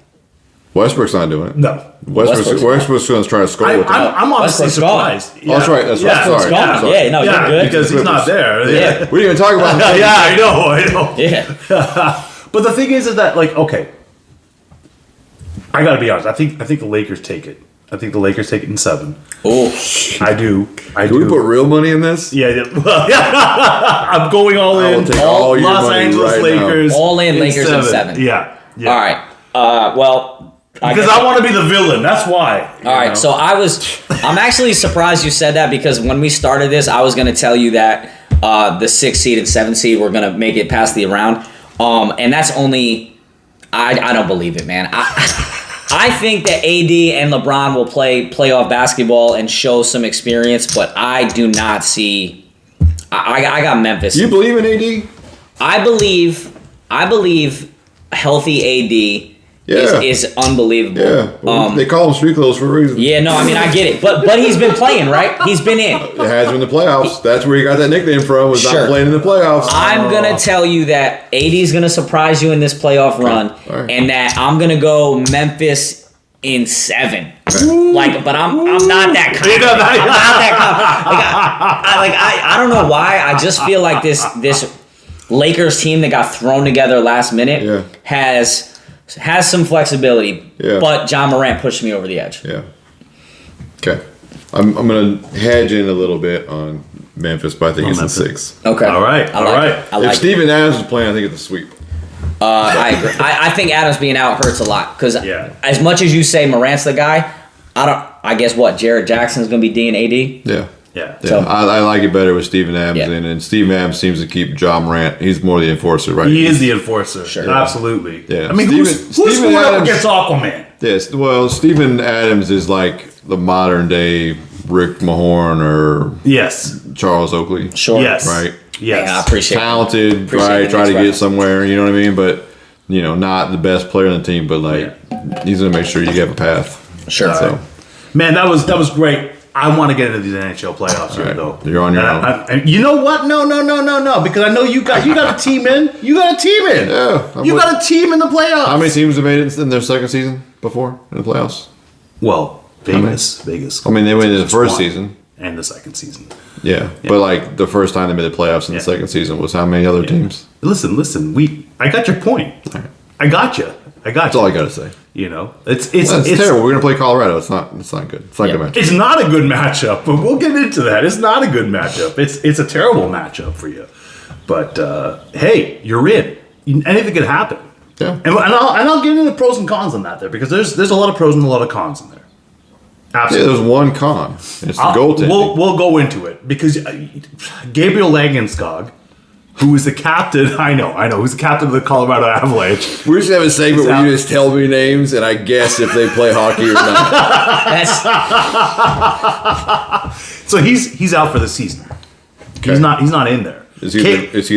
Westbrook's not doing it. No. Westbrook's going to try to score with him. I'm honestly surprised. Oh, that's right. That's right. Sorry. Yeah, no, you're good. Because he's not there. Yeah. We didn't even talk about him. Yeah, I know. Yeah. But the thing is that okay, I got to be honest. I think the Lakers take it. I think the Lakers take it in 7. Oh, I do. Do we put real money in this? Yeah. Well, I'm going all I will in. take all your Los money Angeles right now. Lakers. all in Lakers in 7. Yeah. All right. Well, Because I want to be the villain. That's why. All right. So I'm actually surprised you said that, because when we started this, I was going to tell you that the 6 seed and 7 seed were going to make it past the round. And that's only, I don't believe it, man. I think that AD and LeBron will play playoff basketball and show some experience, but I do not see. I got Memphis. You believe in AD? I believe healthy AD is unbelievable. Yeah. Well, they call him street clothes for a reason. Yeah, no, I mean, I get it. But he's been playing, right? He's been in. It has been the playoffs. That's where he got that nickname from, was not playing in the playoffs. I'm going to tell you that AD is going to surprise you in this playoff run, Right. and that I'm going to go Memphis in 7. But I'm not that confident. I'm not that confident. I don't know why. I just feel like this Lakers team that got thrown together last minute has some flexibility. Yeah. But John Morant pushed me over the edge. Yeah. Okay. I'm going to hedge in a little bit on Memphis, but I think it's in 6. Okay. All right. I like If it. Steven Adams is playing, I think it's a sweep. I agree. I think Adams being out hurts a lot, because as much as you say Morant's the guy, I guess what, Jared Jackson's going to be D and AD? Yeah. Yeah. Yeah, So- I like it better with Steven Adams Yeah. in, and Steven Adams seems to keep John Morant. He's more the enforcer, right? He is the enforcer. Sure. Absolutely. Yeah. I mean, who's Steven going up Adams- against Aquaman? Yes. Well, Steven Adams is like the modern day Rick Mahorn or Yes. Charles Oakley. Sure. Yes. Right. Yes. Yeah, I appreciate it. Talented, Appreciate right? the Try to next get reference. somewhere. You know what I mean? But not the best player on the team. But he's gonna make sure you have a path. Sure. So. Man, that was great. I want to get into these NHL playoffs here, Right. though. You're on your own. And you know what? No. Because I know you got a team in. You got a team in. Yeah. You got a team in the playoffs. How many teams have made it in their second season before in the playoffs? Well, Vegas. I mean, they went in the Just first one. season. And the second season. Yeah, but like the first time they made the playoffs in the second season was how many other teams? Listen. I got your point. I got you. That's all I gotta say. It's Terrible. We're gonna play Colorado. It's not good. It's not a good match. It's not a good matchup, but we'll get into that. It's not a good matchup. It's a terrible matchup for you. But hey, you're in. Anything could happen. Yeah. And I'll get into the pros and cons on that there, because there's a lot of pros and a lot of cons in there. Yeah, Absolutely. there's one con. It's the goaltending. We'll go into it, because Gabriel Landeskog, who is the captain, I know, who's the captain of the Colorado Avalanche. We should have a segment where you just tell me names and I guess if they play hockey or not. So he's out for the season. Okay. He's not in there. Is he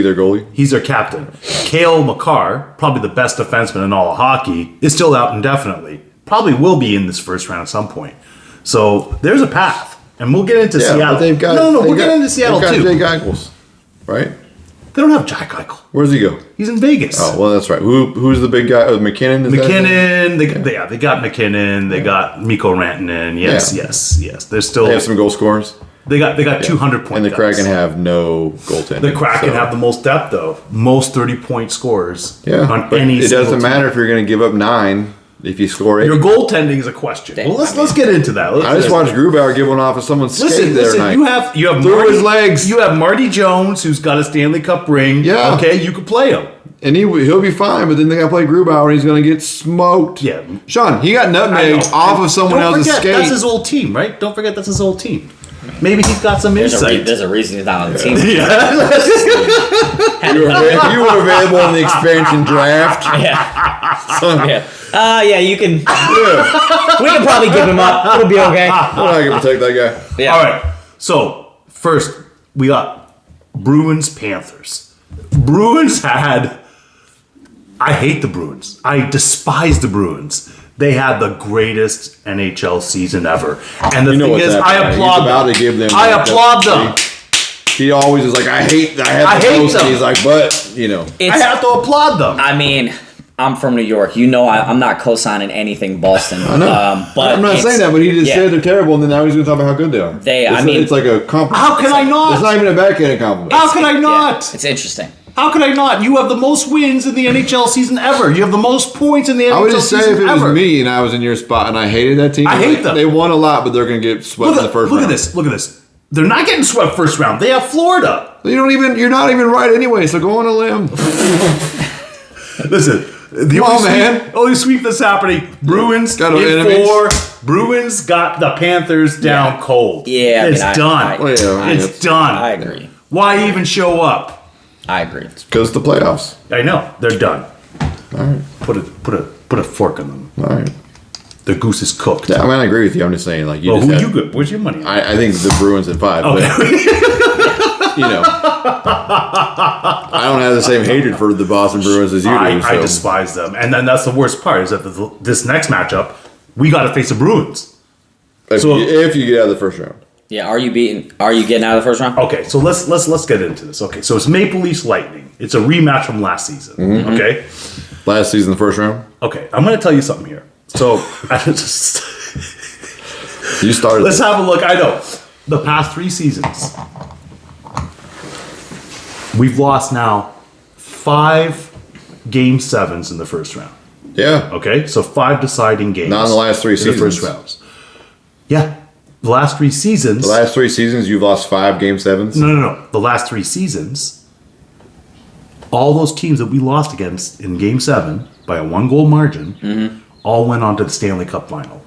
their goalie? He's their captain. Cale Makar, probably the best defenseman in all of hockey, is still out indefinitely. Probably will be in this first round at some point. So there's a path, and we'll get into Seattle. But they've got we'll get into Seattle they've got too. Jake Eichels, right? They don't have Jack Eichel. Where's he go? He's in Vegas. Oh, well, that's right. Who's the big guy? McKinnon? McKinnon. They got McKinnon. They got Mikko Rantanen. Yes. There's still They have some goal scorers. They got 200 point. And the guys. Kraken have no goaltending. The Kraken so- have the most depth though. Most 30-point scorers. Yeah, On but any it single doesn't team. matter if you're going to give up 9 if you score 8. Your goaltending is a question. Well, let's get into that. I just watched Grubauer give one off of someone's skate the other night. You have Through Marty, his legs. You have Marty Jones, who's got a Stanley Cup ring. Yeah. Okay, you could play him. And he'll be fine, but then they got to play Grubauer, and he's going to get smoked. Yeah. Sean, he got I nutmegged know. off of someone Don't else's forget, skate. That's his old team, right? Don't forget that's his old team. Maybe he's got some insight. There's a reason he's not on the team. You were available in the expansion draft. Yeah, you can. We can probably give him up. It'll be okay. I can protect that guy. Yeah. All right. So first we got Bruins Panthers. Bruins had. I hate the Bruins. I despise the Bruins. They had the greatest NHL season ever, and the You know thing what's is, happening. I He's applaud about them. to give them I that- applaud them. He always is like, I hate the hate them. He's like, but, I have to applaud them. I mean, I'm from New York. I'm not co-signing anything Boston. I know. But I'm not saying that, but he just yeah. said they're terrible, and then now he's going to talk about how good they are. I mean- it's like a compliment. How can I not? It's not even a backhanded compliment. How can I not? It's interesting. How could I not? You have the most wins in the NHL season ever. You have the most points in the NHL season ever. I would just say if it was me and I was in your spot and I hated that team. I hate them. They won a lot, but they're going to get swept in the first round. Look at this. They're not getting swept first round. They have Florida. You're not even right anyway, so go on a limb. Listen, the only sweep that's happening, Bruins got in 4. Bruins got the Panthers down cold. Yeah, it's done. It's done. I agree. Why even show up? I agree. Because the playoffs. I know they're done. All right. Put a fork in them. All right. The goose is cooked. Yeah, I mean, I agree with you. I'm just saying, like, who you good? Where's your money? I think the Bruins at 5. Okay. But, I don't have the same hatred for the Boston Bruins as you do. I despise them, and then that's the worst part is that this next matchup, we got to face the Bruins. If you get out of the first round. Yeah, are you getting out of the first round? Okay, so let's get into this. Okay, so it's Maple Leafs Lightning. It's a rematch from last season. Mm-hmm. Okay, last season, the first round. Okay, I'm going to tell you something here. So you started. Let's have a look. I know the past 3 seasons, we've lost now 5 Game 7s in the first round. Yeah. Okay, so 5 deciding games. Not in the last 3 seasons. The first rounds. Yeah, the last 3 seasons. The last 3 seasons, you've lost 5 Game 7s? No. The last 3 seasons, all those teams that we lost against in Game 7 by a 1-goal margin all went on to the Stanley Cup final.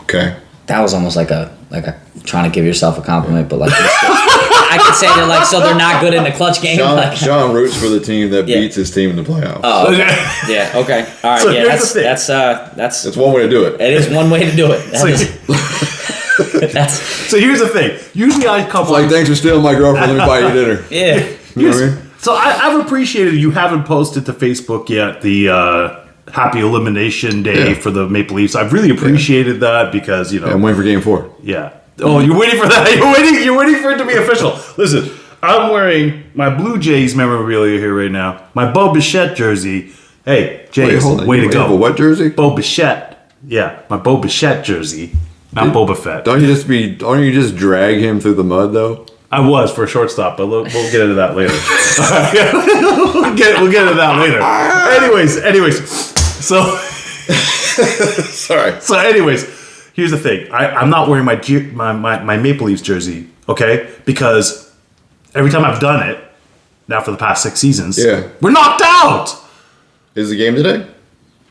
Okay. That was almost like a trying to give yourself a compliment, but like I could say that like so they're not good in the clutch game. Sean roots for the team that beats his team in the playoffs. Oh, okay. Yeah, okay, all right. So that's one way to do it. It is one way to do it. So here's the thing. Usually I come like, thanks for stealing my girlfriend. Let me buy you dinner. Yeah. You know what I mean? So I've appreciated you haven't posted to Facebook yet the Happy Elimination Day for the Maple Leafs. I've really appreciated that because I'm waiting for Game 4. Yeah. Oh, you're waiting for that. You're waiting for it to be official. Listen, I'm wearing my Blue Jays memorabilia here right now. My Bo Bichette jersey. Hey, Jays, way to go. Have a what jersey? Bo Bichette. Yeah, my Bo Bichette jersey. Not Boba Fett. Don't you just drag him through the mud though? I was for a shortstop, but we'll get into that later. we'll get into that later. Anyways, so sorry. So anyways, here's the thing. I'm not wearing my Maple Leafs jersey, okay? Because every time I've done it, now for the past 6 seasons, we're knocked out. Is the game today?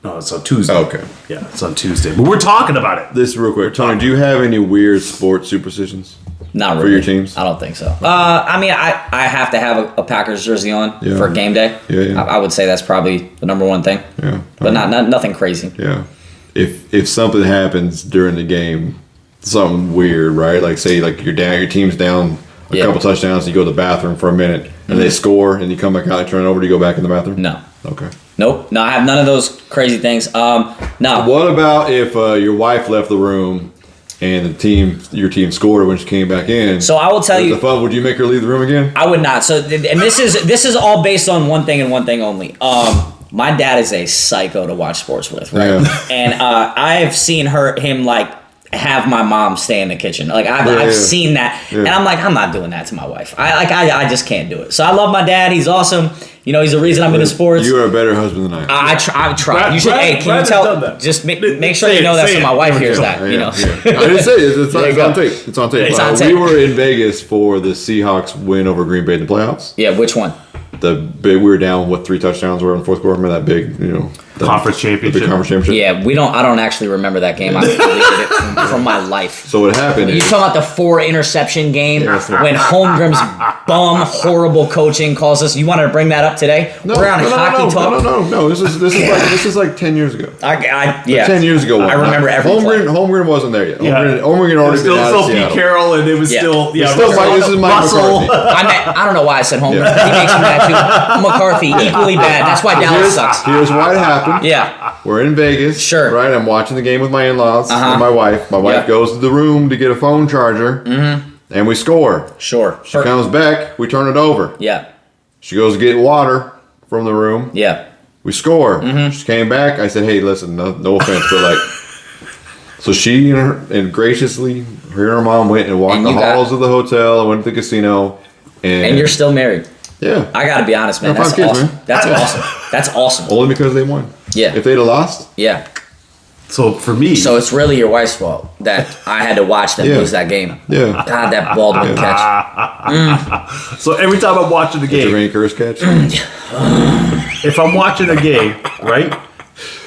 No, it's on Tuesday. Oh, okay. Yeah, it's on Tuesday. But we're talking about it. This real quick. Tony, do you have any weird sports superstitions? Not really. For your teams? I don't think so. I mean, I have to have a Packers jersey on for game day. Yeah. I would say that's probably the number one thing. Yeah. But not nothing crazy. Yeah. If something happens during the game, something weird, right? Like say like your team's down a couple touchdowns, you go to the bathroom for a minute and they score and you come back out and turn it over, do you go back in the bathroom? No. Okay. Nope. No, I have none of those crazy things. No. What about if your wife left the room and your team scored when she came back in? So I will tell you. Would you make her leave the room again? I would not. So, and this is all based on one thing and one thing only. My dad is a psycho to watch sports with, right? Yeah. And I've seen him like have my mom stay in the kitchen. Like I've seen that, and I'm like, I'm not doing that to my wife. I just can't do it. So I love my dad. He's awesome. You know, he's the reason I'm into sports. You are a better husband than I am. I try. You should. Can you tell? Just make sure you know that so my wife hears that. You know. Yeah. I didn't say it. It's on tape. It's on tape. It's on tape. We were in Vegas for the Seahawks win over Green Bay in the playoffs. Yeah. Which one? We were down 3 touchdowns were in the fourth quarter. Remember that big, conference championship. The big conference championship. Yeah, I don't actually remember that game. I deleted it from my life. So what happened? You talking about the 4 interception game when Holmgren's bum horrible coaching calls us? You wanted to bring that up today? We're on hockey talk. No. This is like 10 years ago. Yeah. 10 years ago. I remember every play. Holmgren wasn't there yet. Yeah. Holmgren had already been out of Seattle. Still Pete Carroll, and it was still this is Mike Russell. McCarthy. I don't know why I said Holmgren. He makes me mad too. McCarthy equally bad. That's why Dallas sucks. Here's why it happened. Yeah. We're in Vegas. Sure. Right? I'm watching the game with my in-laws and my wife. My wife goes to the room to get a phone charger. Mm-hmm. And we score. Sure. She comes back. We turn it over. Yeah. She goes to get water from the room. Yeah. We score. Mm-hmm. She came back. I said, hey, listen, no offense, but like... So she and graciously, her and her mom went and walked the halls of the hotel. I went to the casino. And you're still married. Yeah. I gotta be honest, man. They're That's fun kids, awesome. man. That's awesome. That's awesome. Only because they won. Yeah. If they'd have lost, Yeah. So for me, So it's really your wife's fault that I had to watch them Yeah. lose that game. yeah. God, that Baldwin catch. so every time I'm watching the It's a game, rain curse catch. if I'm watching a game, right,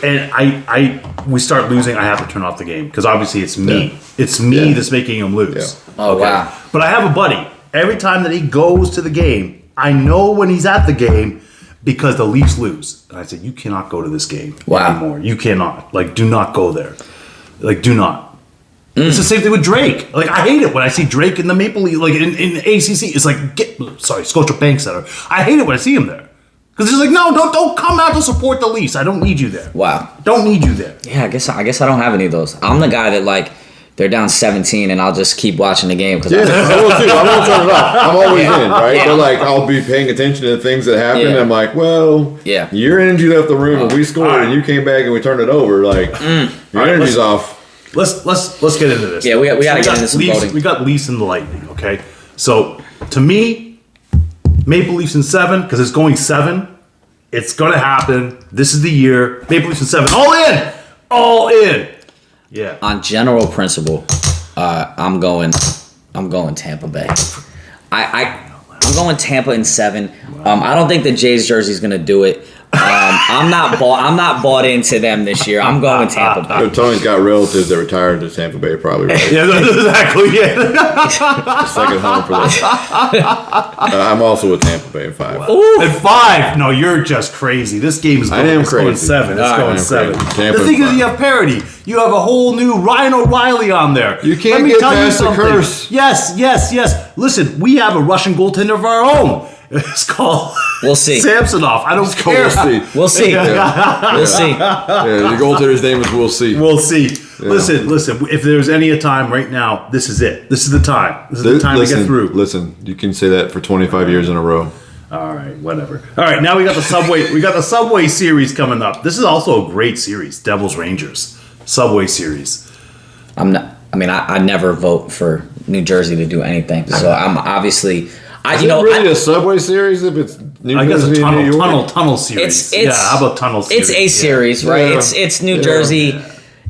and we start losing, I have to turn off the game because obviously it's me. Yeah. It's me Yeah. that's making him lose. Yeah. Oh, wow. But I have a buddy. Every time that he goes to the game, I know when he's at the game because the Leafs lose. And I said, you cannot go to this game anymore. You cannot. Like, do not go there. Like, do not. It's the same thing with Drake. Like, I hate it when I see Drake in the Maple Leaf, like in ACC. It's like, Scotia Bank Center. I hate it when I see him there. Because he's like, no, don't come out to support the Leafs. I don't need you there. Wow. Don't need you there. Yeah, I guess I don't have any of those. I'm the guy that like they're down 17 and I'll just keep watching the game because Yeah, I will too. I won't turn it off. I'm always in, right? Yeah. But like, I'll be paying attention to the things that happen. Yeah. And I'm like, well, Yeah. your energy left the room and we scored and you came back and we turned it over. Like, your energy's off. Let's get into this. Yeah, we gotta get into some Leafs, voting. we got Leafs and the Lightning, okay? So, to me, Maple Leafs in 7, because it's going 7. It's going to happen. This is the year. Maple Leafs in 7. All in! All in! Yeah. on general principle, I'm going Tampa Bay. I'm going Tampa in 7. I don't think the Jays jersey is gonna do it. I'm not bought into them this year. I'm going Tampa Bay. Tony's got relatives that retired to Tampa Bay, probably, right? Yeah, exactly. Yeah. The second home for this. I'm also with Tampa Bay in 5. At 5. No, you're just crazy. This game is going, am it's going crazy. 7. It's I going am 7. crazy. Tampa The thing in is, you 5. have parity. You have a whole new Ryan O'Reilly on there. You can't Let me get tell you past the something. curse. Yes. Listen, we have a Russian goaltender of our own. It's called We'll see. Samsonov. I don't care. We'll see. We'll see. We'll see. Yeah, the goaltender's name is We'll See. We'll see. Listen. If there's any a time right now, this is it. This is the time. This is the time to get through. Listen, you can say that for 25 years in a row. All right, whatever. All right, now we got the Subway. We got the Subway series coming up. This is also a great series. Devils Rangers Subway series. I never vote for New Jersey to do anything. So I'm obviously. Is it really a Subway series if it's New I guess Jersey a and New York? tunnel series. It's How about tunnel series? It's a series, right? Yeah. It's New Jersey.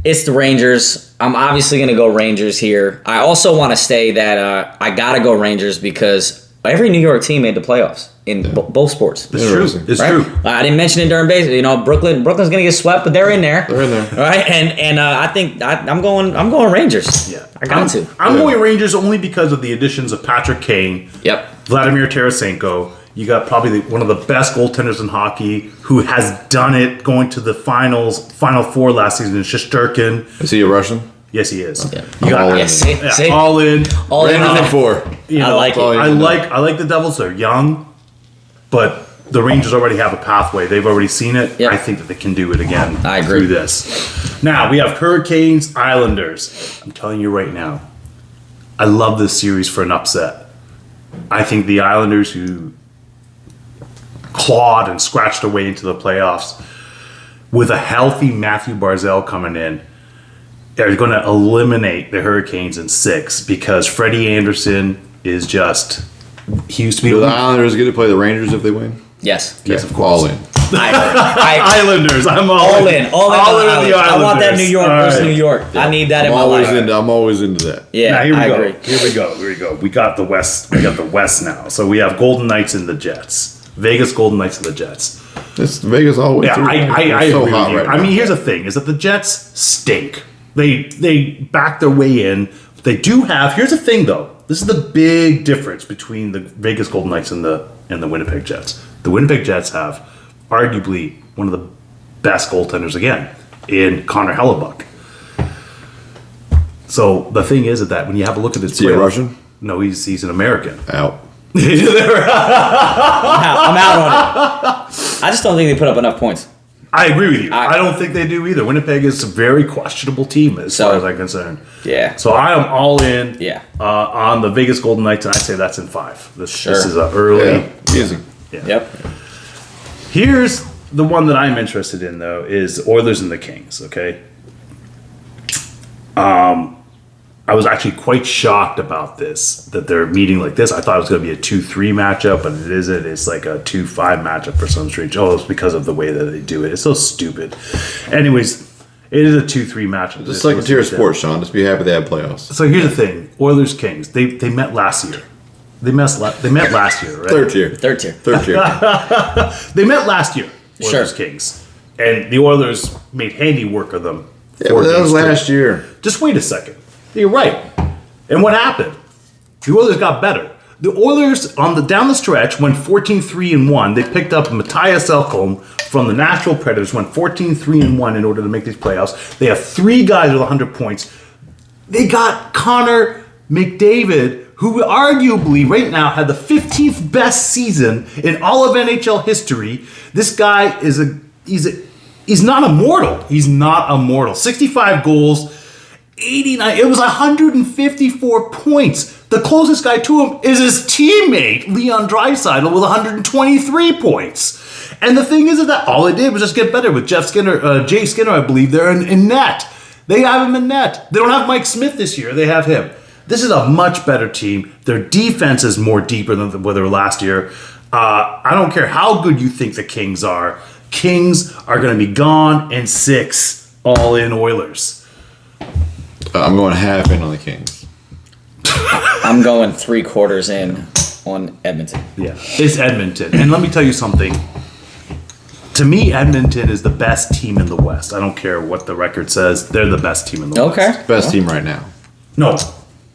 It's the Rangers. I'm obviously going to go Rangers here. I also want to say that I got to go Rangers because every New York team made the playoffs in both sports. It's true. It's right? true. I didn't mention it during base. Brooklyn's going to get swept, but they're in there. They're in there. Right? And I think I'm going Rangers. Yeah, I got to. I'm going Rangers only because of the additions of Patrick Kane, Yep. Vladimir Tarasenko. You got probably one of the best goaltenders in hockey who has done it, going to the Final Four last season. It's Shesterkin. Is he a Russian? Yes, he is. Yeah. You got all in. Yeah, see? all in. All in Rangers on in that. 4. You know, I like it. I like the Devils. They're young, but the Rangers already have a pathway. They've already seen it. Yep. I think that they can do it again. I agree. Through this. Now we have Hurricanes, Islanders. I'm telling you right now, I love this series for an upset. I think the Islanders, who clawed and scratched their way into the playoffs, with a healthy Matthew Barzal coming in, are going to eliminate the Hurricanes in 6 because Freddie Anderson is just. He used to be Do the Islanders get to play the Rangers if they win? Yes. Yes, of All course. in. Islanders. I'm All in. All in on the Islanders. I want that New York All versus right. New York. I need that in I'm my life. always into that. Yeah, Now here we I go. agree. Here we go. We got the West. We got the West now. So we have Golden Knights and the Jets. Vegas Golden Knights and the Jets. It's Vegas all the way Yeah, through. I It's so agree hot with you. right I now. mean, here's the thing: is that the Jets stink. They back their way in. They do have. Here's the thing, though. This is the big difference between the Vegas Golden Knights and the Winnipeg Jets. The Winnipeg Jets have arguably one of the best goaltenders again in Connor Hellebuck. So the thing is that when you have a look at his Is he a Russian? No, he's an American. Out. I'm out on it. I just don't think they put up enough points. I agree with you. I don't think they do either. Winnipeg is a very questionable team as far as I'm concerned. Yeah. So I am all in Yeah. on the Vegas Golden Knights, and I say that's in 5. This Sure. is an early. Yeah. Easy. Yep. Here's the one that I'm interested in, though, is Oilers and the Kings, okay? I I was actually quite shocked about this, that they're meeting like this. I thought it was going to be a 2-3 matchup, but it isn't. It's like a 2-5 matchup for some strange. Oh, it's because of the way that they do it. It's so stupid. Anyways, it is a 2-3 matchup. Just like a tier of sports, Sean. Just be happy they have playoffs. So here's the thing: Oilers Kings. They met last year. They met last year, right? Third tier. They met last year. Oilers Sure. Kings, and the Oilers made handiwork of them. Yeah, but that was last year. Just wait a second. You're right. And what happened? The Oilers got better. The Oilers down the stretch went 14-3-1. They picked up Matthias Ekholm from the Nashville Predators. Went 14-3-1 in order to make these playoffs. They have 3 guys with 100 points. They got Connor McDavid, who arguably right now had the 15th best season in all of NHL history. This guy he's not immortal. He's not immortal. 65 goals. 89. It was 154 points. The closest guy to him is his teammate Leon Draisaitl with 123 points. And the thing is that all they did was just get better with Jay Skinner, I believe. They're in net. They have him in net. They don't have Mike Smith this year. They have him. This is a much better team. Their defense is more deeper than what they were last year. I don't care how good you think the Kings are. Kings are going to be gone in 6. All in Oilers. I'm going half in on the Kings. I'm going 3/4 in on Edmonton. Yeah, it's Edmonton. And let me tell you something. To me, Edmonton is the best team in the West. I don't care what the record says. They're the best team in the West. Okay. Best team right now. No,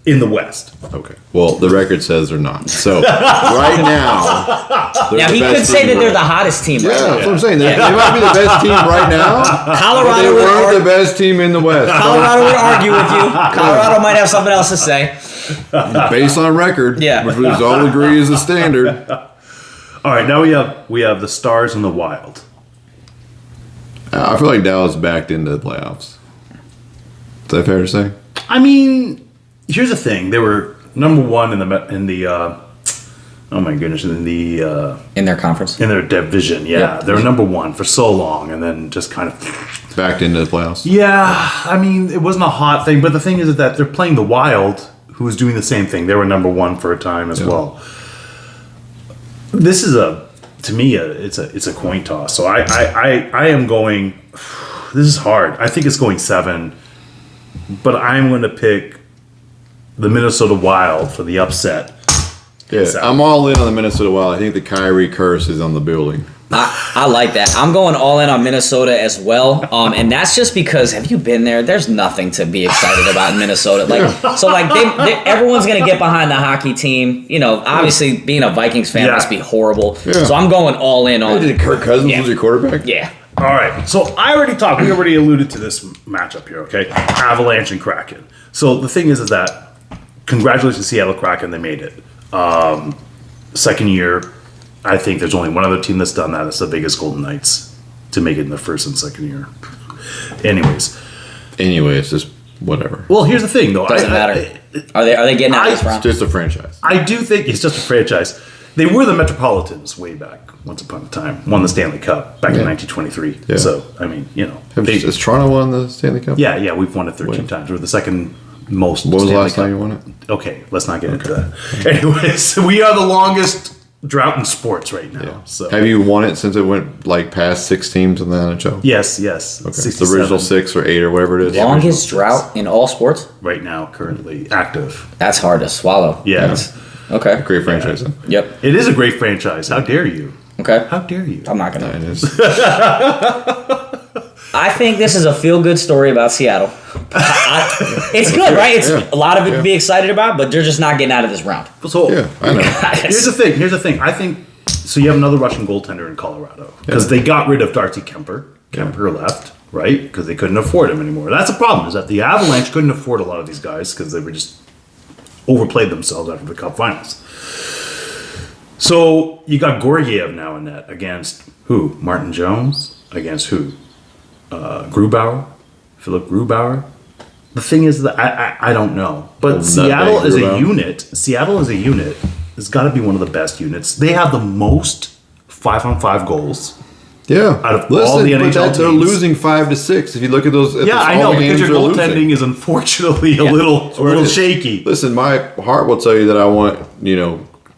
in the West. Okay. Well, the record says they're not. So, right now, they're Now, the he best could say team that they're right the hottest team now. right Yeah, now. that's what I'm saying. They might be the best team right now. But Colorado they would weren't the best team in the West. Colorado would argue with you. Colorado might have something else to say. Based on record, Yeah. which we all agree is the standard. All right, now we have the Stars and the Wild. I feel like Dallas backed into the playoffs. Is that fair to say? I mean, here's the thing: they were number 1 in the oh my goodness, in In their conference. their division. Yeah, Yep. they were number 1 for so long, and then just kind of. Backed into the playoffs. Yeah, I mean, it wasn't a hot thing, but the thing is that they're playing the Wild, who was doing the same thing. They were number 1 for a time as well. This is to me, it's a coin toss. So I am going. This is hard. I think it's going 7, but I'm going to pick the Minnesota Wild for the upset. Yeah, I'm all in on the Minnesota Wild. I think the Kyrie curse is on the building. I like that. I'm going all in on Minnesota as well, and that's just because have you been there? There's nothing to be excited about in Minnesota. Everyone's gonna get behind the hockey team. You know, obviously being a Vikings fan must be horrible. Yeah. So I'm going all in on. Did Kirk Cousins was your quarterback? Yeah. All right. So we already alluded to this matchup here. Okay, Avalanche and Kraken. So the thing is that congratulations, Seattle Kraken. They made it. Second year. I think there's only one other team that's done that. It's the Vegas Golden Knights to make it in the first and second year. Anyways, it's just whatever. well, here's the thing, though. Doesn't matter. Are they getting out of this It's round? just a franchise. I do think it's just a franchise. They were the Metropolitans way back, once upon a time. Won the Stanley Cup back in 1923. Yeah. So, I mean, you know. Has Toronto won the Stanley Cup? Yeah, we've won it 13 times. We're the second most. When was the Stanley last Cup. time you won it? Okay, let's not get into that. Anyways, we are the longest drought in sports right now. Yeah. So Have you won it since it went like past 6 teams in the NHL? Yes. Okay. 67 The original 6 or 8 or whatever it is. Longest drought in all sports? right now, currently active. That's hard to swallow. Yeah. Okay. Great franchise. Then. Yep. It is a great franchise. How dare you? Okay. How dare you? I'm not Yeah, gonna. it is. I think this is a feel-good story about Seattle. It's good, right? It's a lot of it to be excited about, but they're just not getting out of this round. So Yeah, I know. Here's the thing. I think so. You have another Russian goaltender in Colorado because they got rid of Darcy Kemper. Kemper left, right? Because they couldn't afford him anymore. That's the problem. Is that the Avalanche couldn't afford a lot of these guys because they were just overplayed themselves after the Cup Finals. So you got Georgiev now in net against who? Martin Jones against who? Grubauer, Philip Grubauer. The thing is that I don't know, but Seattle is a unit. Seattle is a unit. It's got to be one of the best units. They have the most 5-on-5 goals Yeah. Out of all the NHL teams. They're losing 5-6. If you look at those, I know, because your goaltending is unfortunately a little shaky. Listen, my heart will tell you that I want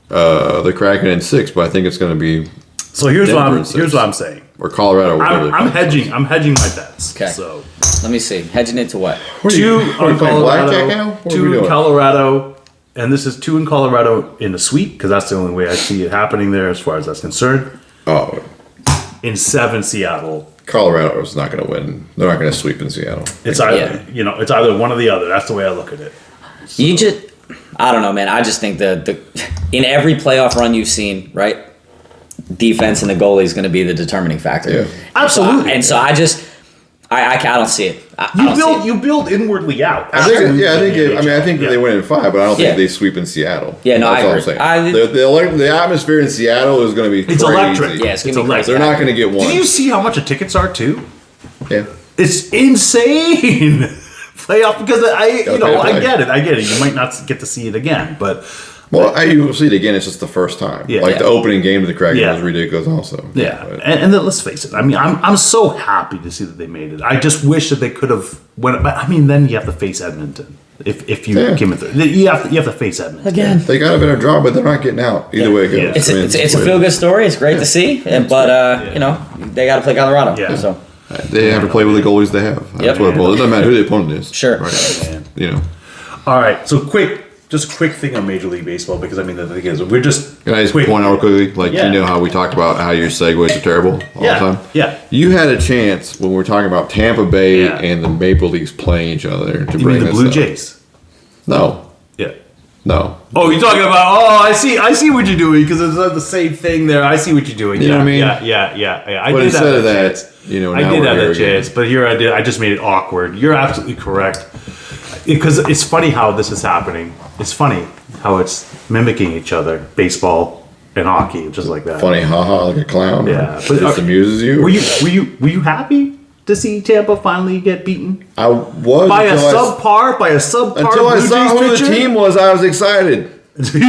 the Kraken in 6, but I think it's going to be. So here's what I'm saying. Or Colorado. I'm hedging my bets. Okay. So let me see. Hedging into what? Two on Colorado. Two in Colorado, and this is 2 in Colorado in the sweep because that's the only way I see it happening there as far as that's concerned. Oh. In 7 Seattle. Colorado's not going to win. They're not going to sweep in Seattle. It's either it's either one or the other. That's the way I look at it. So. I don't know, man. I just think the in every playoff run you've seen, right? Defense and the goalie is going to be the determining factor. Yeah. Absolutely. I don't see it. You build inwardly out. I think they win in 5, but I don't think they sweep in Seattle. Yeah, no, That's I agree. The atmosphere in Seattle is going to be crazy. It's electric. Yeah, it's going to be crazy. They're not going to get one. Do you see how much the tickets are too? Yeah. It's insane. Playoff because I get it. You might not get to see it again, but. Well, you will see it again. It's just the first time. Yeah, the opening game of the Kraken was ridiculous, also. Yeah, and then let's face it. I mean, I'm so happy to see that they made it. I just wish that they could have went. I mean, then you have to face Edmonton if you came in through. You have to face Edmonton again. They got a better draw, but they're not getting out either way it goes. It's a feel good story. It's great to see, but they got to play Colorado. Yeah. So they have to play with the goalies they have. That's what it doesn't matter who the opponent is. Sure. Right. All right. So Just a quick thing on Major League Baseball because the thing is we're just. Can I just point out quickly, how we talked about how your segues are terrible all the time? Yeah. You had a chance when we were talking about Tampa Bay and the Maple Leafs playing each other to you bring mean the this Blue up. Jays? No. Yeah. No. Oh, you're talking about? I see what you're doing because it's the same thing there. I see what you're doing. You know what I mean? Yeah. But instead of that, I did have that chance, but here I just made it awkward. You're absolutely correct. Because it's funny how this is happening. It's funny how it's mimicking each other, baseball and hockey, just like that. Funny, haha, like a clown. Yeah, but it amuses you. Were you happy to see Tampa finally get beaten? I was by a subpar until I saw who the team was. I was excited. And then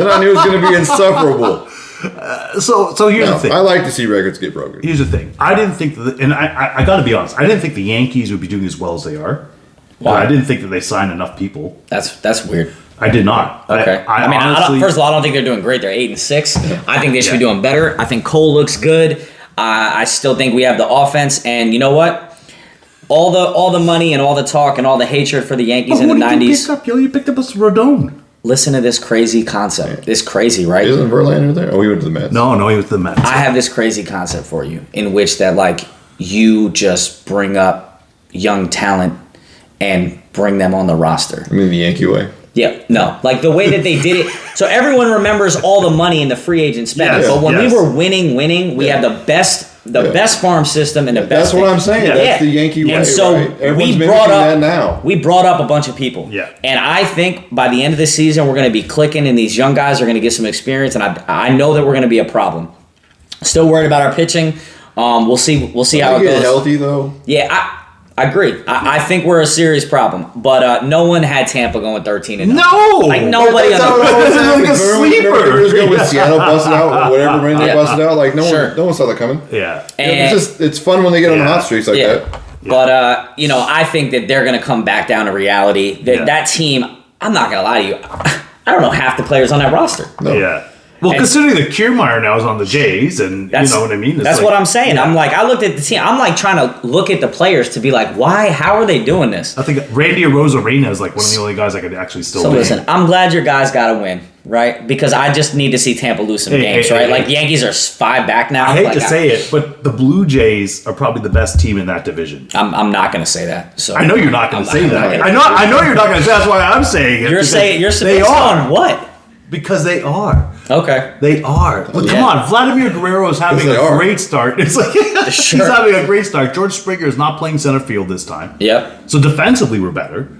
I knew it was going to be insufferable. So here's the thing. I like to see records get broken. Here's the thing. I didn't think and I got to be honest. I didn't think the Yankees would be doing as well as they are. Why? I didn't think that they signed enough people. That's weird. I did not. Okay. I mean, honestly, first of all, I don't think they're doing great. They're 8-6. I think they should be doing better. I think Cole looks good. I still think we have the offense, and you know what? All the money and all the talk and all the hatred for the Yankees in the 90s. You picked up a Rodon. Listen to this crazy concept. This crazy, right? Isn't Verlander there? Oh, he went to the Mets. No, he went to the Mets. I have this crazy concept for you in which that you just bring up young talent and bring them on the roster. I mean the Yankee way? Yeah, no. Like the way that they did it. So everyone remembers all the money in the free agent spending. But when we were winning, we had the best farm system and the best. That's what I'm saying. That's the Yankee way. And so everyone's mimicking that now. We brought up a bunch of people. Yeah. And I think by the end of the season, we're going to be clicking, and these young guys are going to get some experience. And I know that we're going to be a problem. Still worried about our pitching. We'll see how it goes. Healthy though. Yeah, I agree. I think we're a serious problem, but no one had Tampa going 13-0. No, like nobody. That's like a sleeper. When Seattle busted out, whatever rain they busted out, like no one saw that coming. Yeah, and it's fun when they get on the hot streaks like that. But I think that they're going to come back down to reality. That team, I'm not going to lie to you, I don't know half the players on that roster. No. Yeah. Well, considering that Kiermaier now is on the Jays, and you know what I mean? That's what I'm saying. I'm like, I looked at the team. I'm like trying to look at the players to be like, why? How are they doing this? I think Randy Arozarena is like one of the only guys I could actually still name. Listen, I'm glad your guys got to win, right? Because I just need to see Tampa lose some games, right? Like Yankees are 5 back now. I hate to say it, but the Blue Jays are probably the best team in that division. I'm not going to say that. So I know you're not going to say that. I know you're not going to say. That's why I'm saying it. You're saying they are what? Because they are. Okay. They are. But come on, Vladimir Guerrero is having a great start. It's like he's having a great start. George Springer is not playing center field this time. Yep. So defensively, we're better.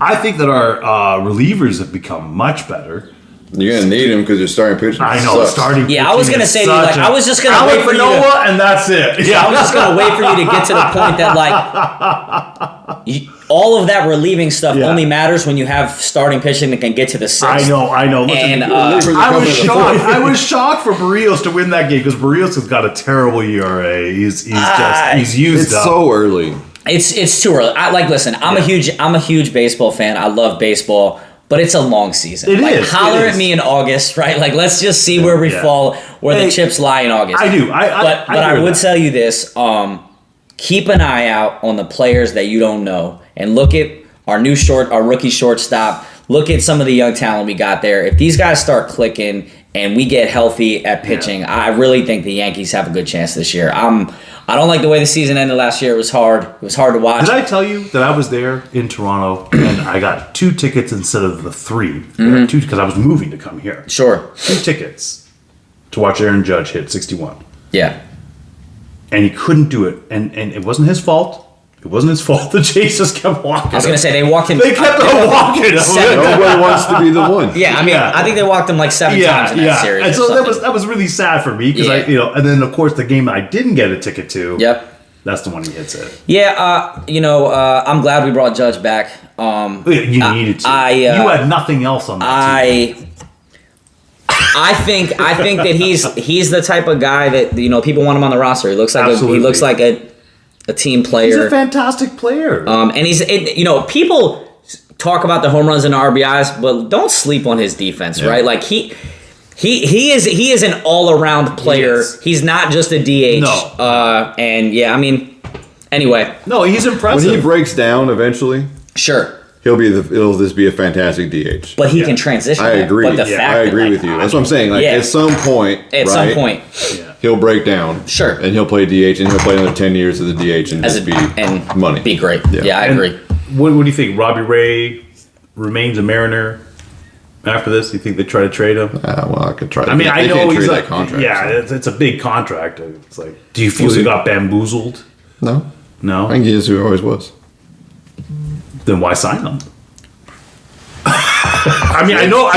I think that our relievers have become much better. You're gonna need him because you're starting pitching. I know, starting. Yeah, I was gonna say to you, like, I was just gonna wait for Noah, and that's it. Yeah, I was just gonna wait for you to get to the point that like all of that relieving stuff only matters when you have starting pitching that can get to the sixth. I know. Listen, And I was shocked for Barrios to win that game because Barrios has got a terrible ERA. He's used It's up. so early. It's too early. Listen, I'm a huge baseball fan. I love baseball. But it's a long season. It is. Holler at me in August, right? Like, let's just see where we fall, where the chips lie in August. I do. But I would tell you this: keep an eye out on the players that you don't know, and look at our rookie shortstop. Look at some of the young talent we got there. If these guys start clicking and we get healthy at pitching, I really think the Yankees have a good chance this year. I don't like the way the season ended last year. It was hard. It was hard to watch. Did I tell you that I was there in Toronto and I got 2 tickets instead of the 3? Mm-hmm. Because I was moving to come here. Sure. 2 tickets to watch Aaron Judge hit 61. Yeah. And he couldn't do it. And it wasn't his fault. It wasn't his fault. The Jays just kept walking. I was going to say, they walked him. They kept walking. Nobody wants to be the one. Yeah, I mean, I think they walked him like 7 times in that series. And so that was really sad for me because and then of course the game I didn't get a ticket to. Yep. That's the one he hits it. Yeah, I'm glad we brought Judge back. You needed to. You had nothing else on that team. I think that he's the type of guy that people want him on the roster. He looks like a team player. He's a fantastic player. And people talk about the home runs and the RBIs, but don't sleep on his defense, right? Like he is an all-around player. He's not just a DH. No. Anyway. No, he's impressive. When he breaks down eventually, Sure. It'll just be a fantastic DH. But he can transition. I agree. But the fact I agree with you. That's what I'm saying. Like at some point, he'll break down. Sure. And he'll play DH, and he'll play another 10 years of the DH, and just be money. Be great. Yeah, I agree. What do you think? Robbie Ray remains a Mariner after this? Do you think they try to trade him? Well, I could try. I mean, I know he's that contract. Yeah, it's a big contract. It's like, do you feel he got bamboozled? No. No. I think he is who he always was. Then why sign him? I mean, I know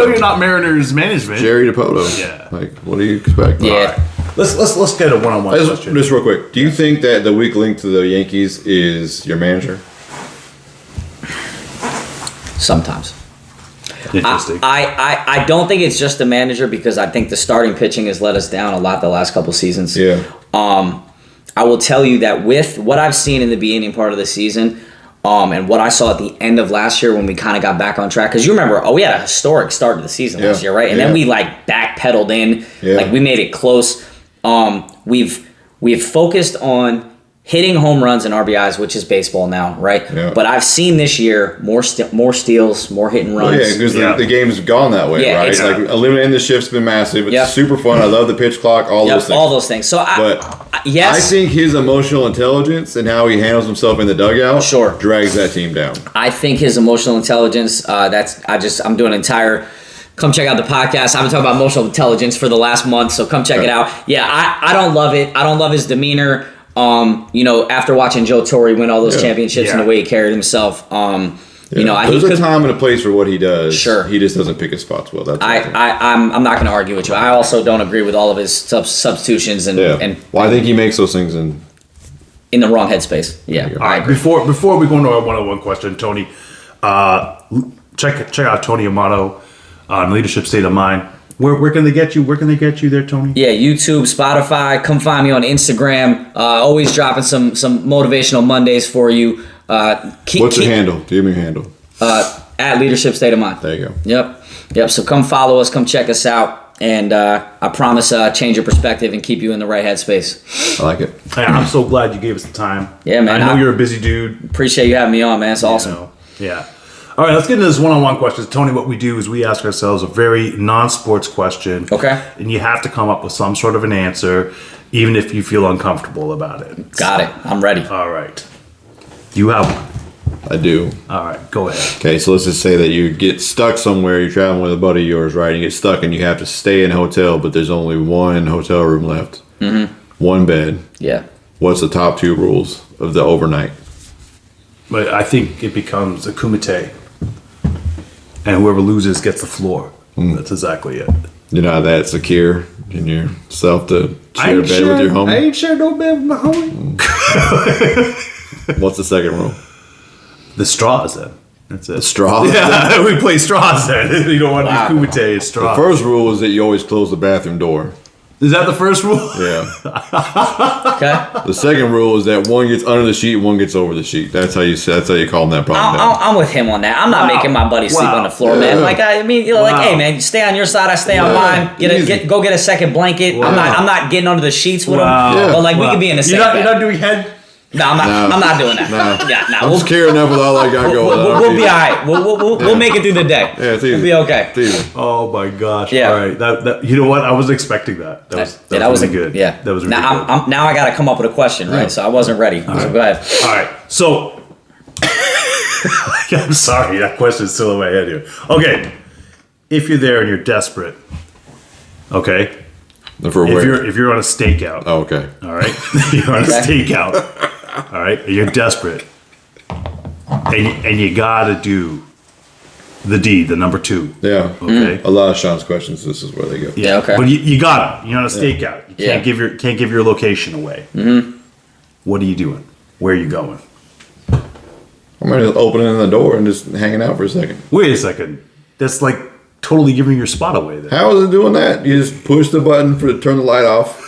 you're not Mariners management. Jerry DiPoto. Yeah. Like, what do you expect? Yeah. Right. Let's get a one-on-one question. Just real quick. Do you think that the weak link to the Yankees is your manager? Sometimes. Interesting. I don't think it's just the manager because I think the starting pitching has let us down a lot the last couple seasons. Yeah. I will tell you that with what I've seen in the beginning part of the season, and what I saw at the end of last year when we kind of got back on track, because you remember, we had a historic start to the season last year, right? And then we backpedaled in, we made it close. We've focused on hitting home runs and RBIs, which is baseball now, right? Yeah. But I've seen this year more steals, more hit and runs. Because the game's gone that way, right? Like eliminating the shift's been massive. It's super fun. I love the pitch clock, all those things. All those things. So I think his emotional intelligence and how he handles himself in the dugout drags that team down. I think his emotional intelligence, I'm doing an entire. Come check out the podcast. I've been talking about emotional intelligence for the last month, so come check it out. Yeah, I don't love it. I don't love his demeanor. After watching Joe Torre win all those championships and the way he carried himself, there's a time and a place for what he does. Sure, he just doesn't pick his spots well. That's I'm not going to argue with you. I also don't agree with all of his substitutions and I think he makes those things in the wrong headspace. Yeah, all right. Before we go into our one-on-one question, Tony, check out Antony Amato on Leadership State of Mind. Where can they get you? Where can they get you there, Tony? Yeah, YouTube, Spotify. Come find me on Instagram. Always dropping some motivational Mondays for you. What's your handle? Give me your handle. At Leadership State of Mind. There you go. Yep. So come follow us. Come check us out. And I promise change your perspective and keep you in the right headspace. I like it. Hey, I'm so glad you gave us the time. Yeah, man. I know you're a busy dude. Appreciate you having me on, man. It's awesome. Yeah. All right, let's get into this one-on-one questions. Tony, what we do is we ask ourselves a very non-sports question. Okay. And you have to come up with some sort of an answer, even if you feel uncomfortable about it. Got it. I'm ready. All right. You have one. I do. All right, go ahead. Okay, so let's just say that you get stuck somewhere. You're traveling with a buddy of yours, right? And you get stuck and you have to stay in a hotel, but there's only one hotel room left. Mm-hmm. One bed. Yeah. What's the top 2 rules of the overnight? But I think it becomes a kumite. And whoever loses gets the floor. That's exactly it. You're not that secure in yourself to share a bed with your homie. I ain't share no bed with my homie. What's the second rule? The straws then. That's it. The straw. Yeah, we play straws then. You don't want to do kumite The straws. first rule is that you always close the bathroom door. Is that the first rule? Yeah. Okay. The second rule is that one gets under the sheet, one gets over the sheet. That's how you calm that problem down. I'm with him on that. I'm not making my buddy sleep on the floor, man. Like I mean, like, hey, man, you stay on your side, I stay on mine. Go get a second blanket. I'm not getting under the sheets with him. Yeah. But like we could be in the same bed. You're not doing head. No, I'm not doing that. No. Yeah, no. I'm scared enough with all I got going. We'll be all right. We'll make it through the day. Yeah, it's easy. We'll be okay. It's easy. Oh my gosh! Yeah. All right. That you know what? I was expecting that. That was really good. Yeah, that was really now, good. now I got to come up with a question, right? So I wasn't ready. So go ahead. All right. So I'm sorry, that question is still in my head here. Okay, if you're there and you're desperate, okay. For where? If you're on a stakeout, Oh, okay. all right, you're on a stakeout, all right, and you're desperate, and you gotta do the D, the number 2. Yeah. Okay. A lot of Sean's questions, this is where they go. Yeah, okay. But you got it. You're on a stakeout. You Yeah. can't give your location away. Mm-hmm. What are you doing? Where are you going? I'm going to open the door and just hanging out for a second. Wait a second. That's like totally giving your spot away then. How is it doing that? You just push the button to turn the light off,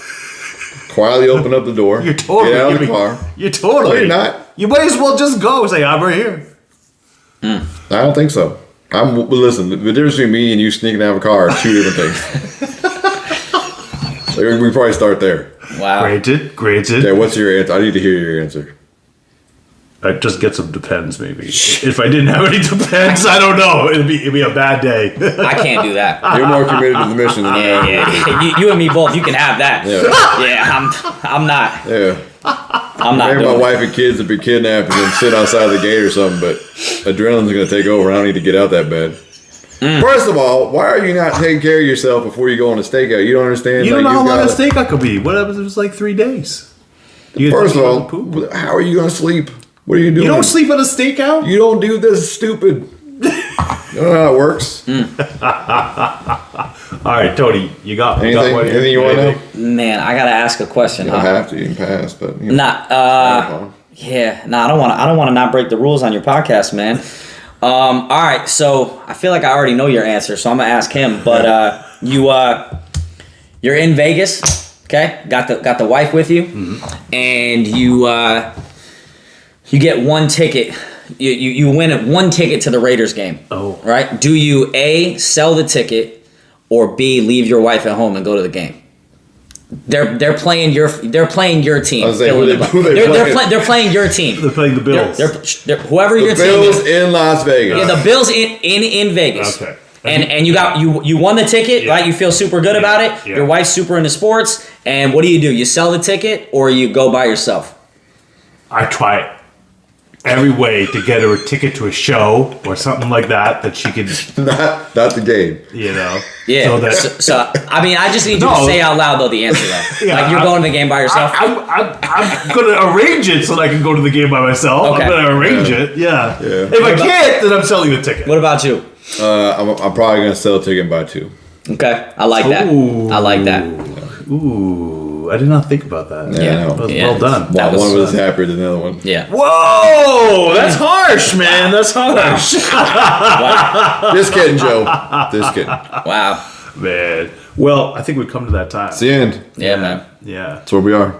quietly open up the door, You're totally get out of the giving, car. You're totally. No, you're not. You might as well just go and say, I'm right here. I don't think so. Listen, the difference between me and you sneaking out of a car are 2 different things. We probably start there. Wow. Granted. Okay, what's your answer? I need to hear your answer. I'd just get some Depends maybe. If I didn't have any Depends, I don't know. It'd be a bad day. I can't do that. You're more committed to the mission than I am. Yeah. You and me both. You can have that. Yeah. I'm not. Yeah. I'm not Maybe doing my it. wife and kids would be kidnapped and then sit outside the gate or something, but adrenaline's going to take over. I don't need to get out that bed. First of all, why are you not taking care of yourself before you go on a stakeout? You don't understand? You don't know how long a stakeout could be. What happens if it's like 3 days? First of all, how are you going to sleep? What are you doing? You don't sleep at a stakeout? You don't do this stupid. You don't know how it works. All right, Tony, you got Anything you want to know? Man, I gotta ask a question. You don't have to. You can pass, but you know. I don't want to not break the rules on your podcast, man. All right, so I feel like I already know your answer, so I'm gonna ask him. But you're in Vegas, okay? Got the wife with you, and you get one ticket. You win one ticket to the Raiders game. Oh, right? Do you A, sell the ticket, or B, leave your wife at home and go to the game? They're playing your team. I was saying, They're playing your team. They're playing the Bills. They're whoever your team Bills is. in Las Vegas. Yeah, the Bills in Vegas. Okay. And you won the ticket, right? You feel super good about it. Yeah. Your wife's super into sports. And what do? You sell the ticket or you go by yourself? I try every way to get her a ticket to a show or something like that she could, not the game. you know. Yeah. So I mean, I just need you to say out loud though the answer though. Yeah, like you're going to the game by yourself. I'm gonna arrange it so that I can go to the game by myself. Okay. I'm gonna arrange it. Yeah. If I can't, then I'm selling the ticket. What about you? I'm probably gonna sell a ticket and buy 2. Okay, I like that. Ooh. I like that. Ooh, I did not think about that. Yeah, I know. That was Yeah. well done. That was- one of us is happier than the other one. Yeah. Whoa, that's harsh, man. That's harsh. Just kidding, Joe. Just kidding. Wow. Man. Well, I think we've come to that time. It's the end. Yeah, man. Yeah. That's where we are.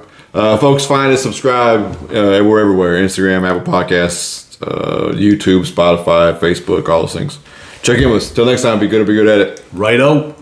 Folks, find us, subscribe. We're everywhere. Instagram, Apple Podcasts, YouTube, Spotify, Facebook, all those things. Check in with us. Till next time, be good or be good at it. Righto.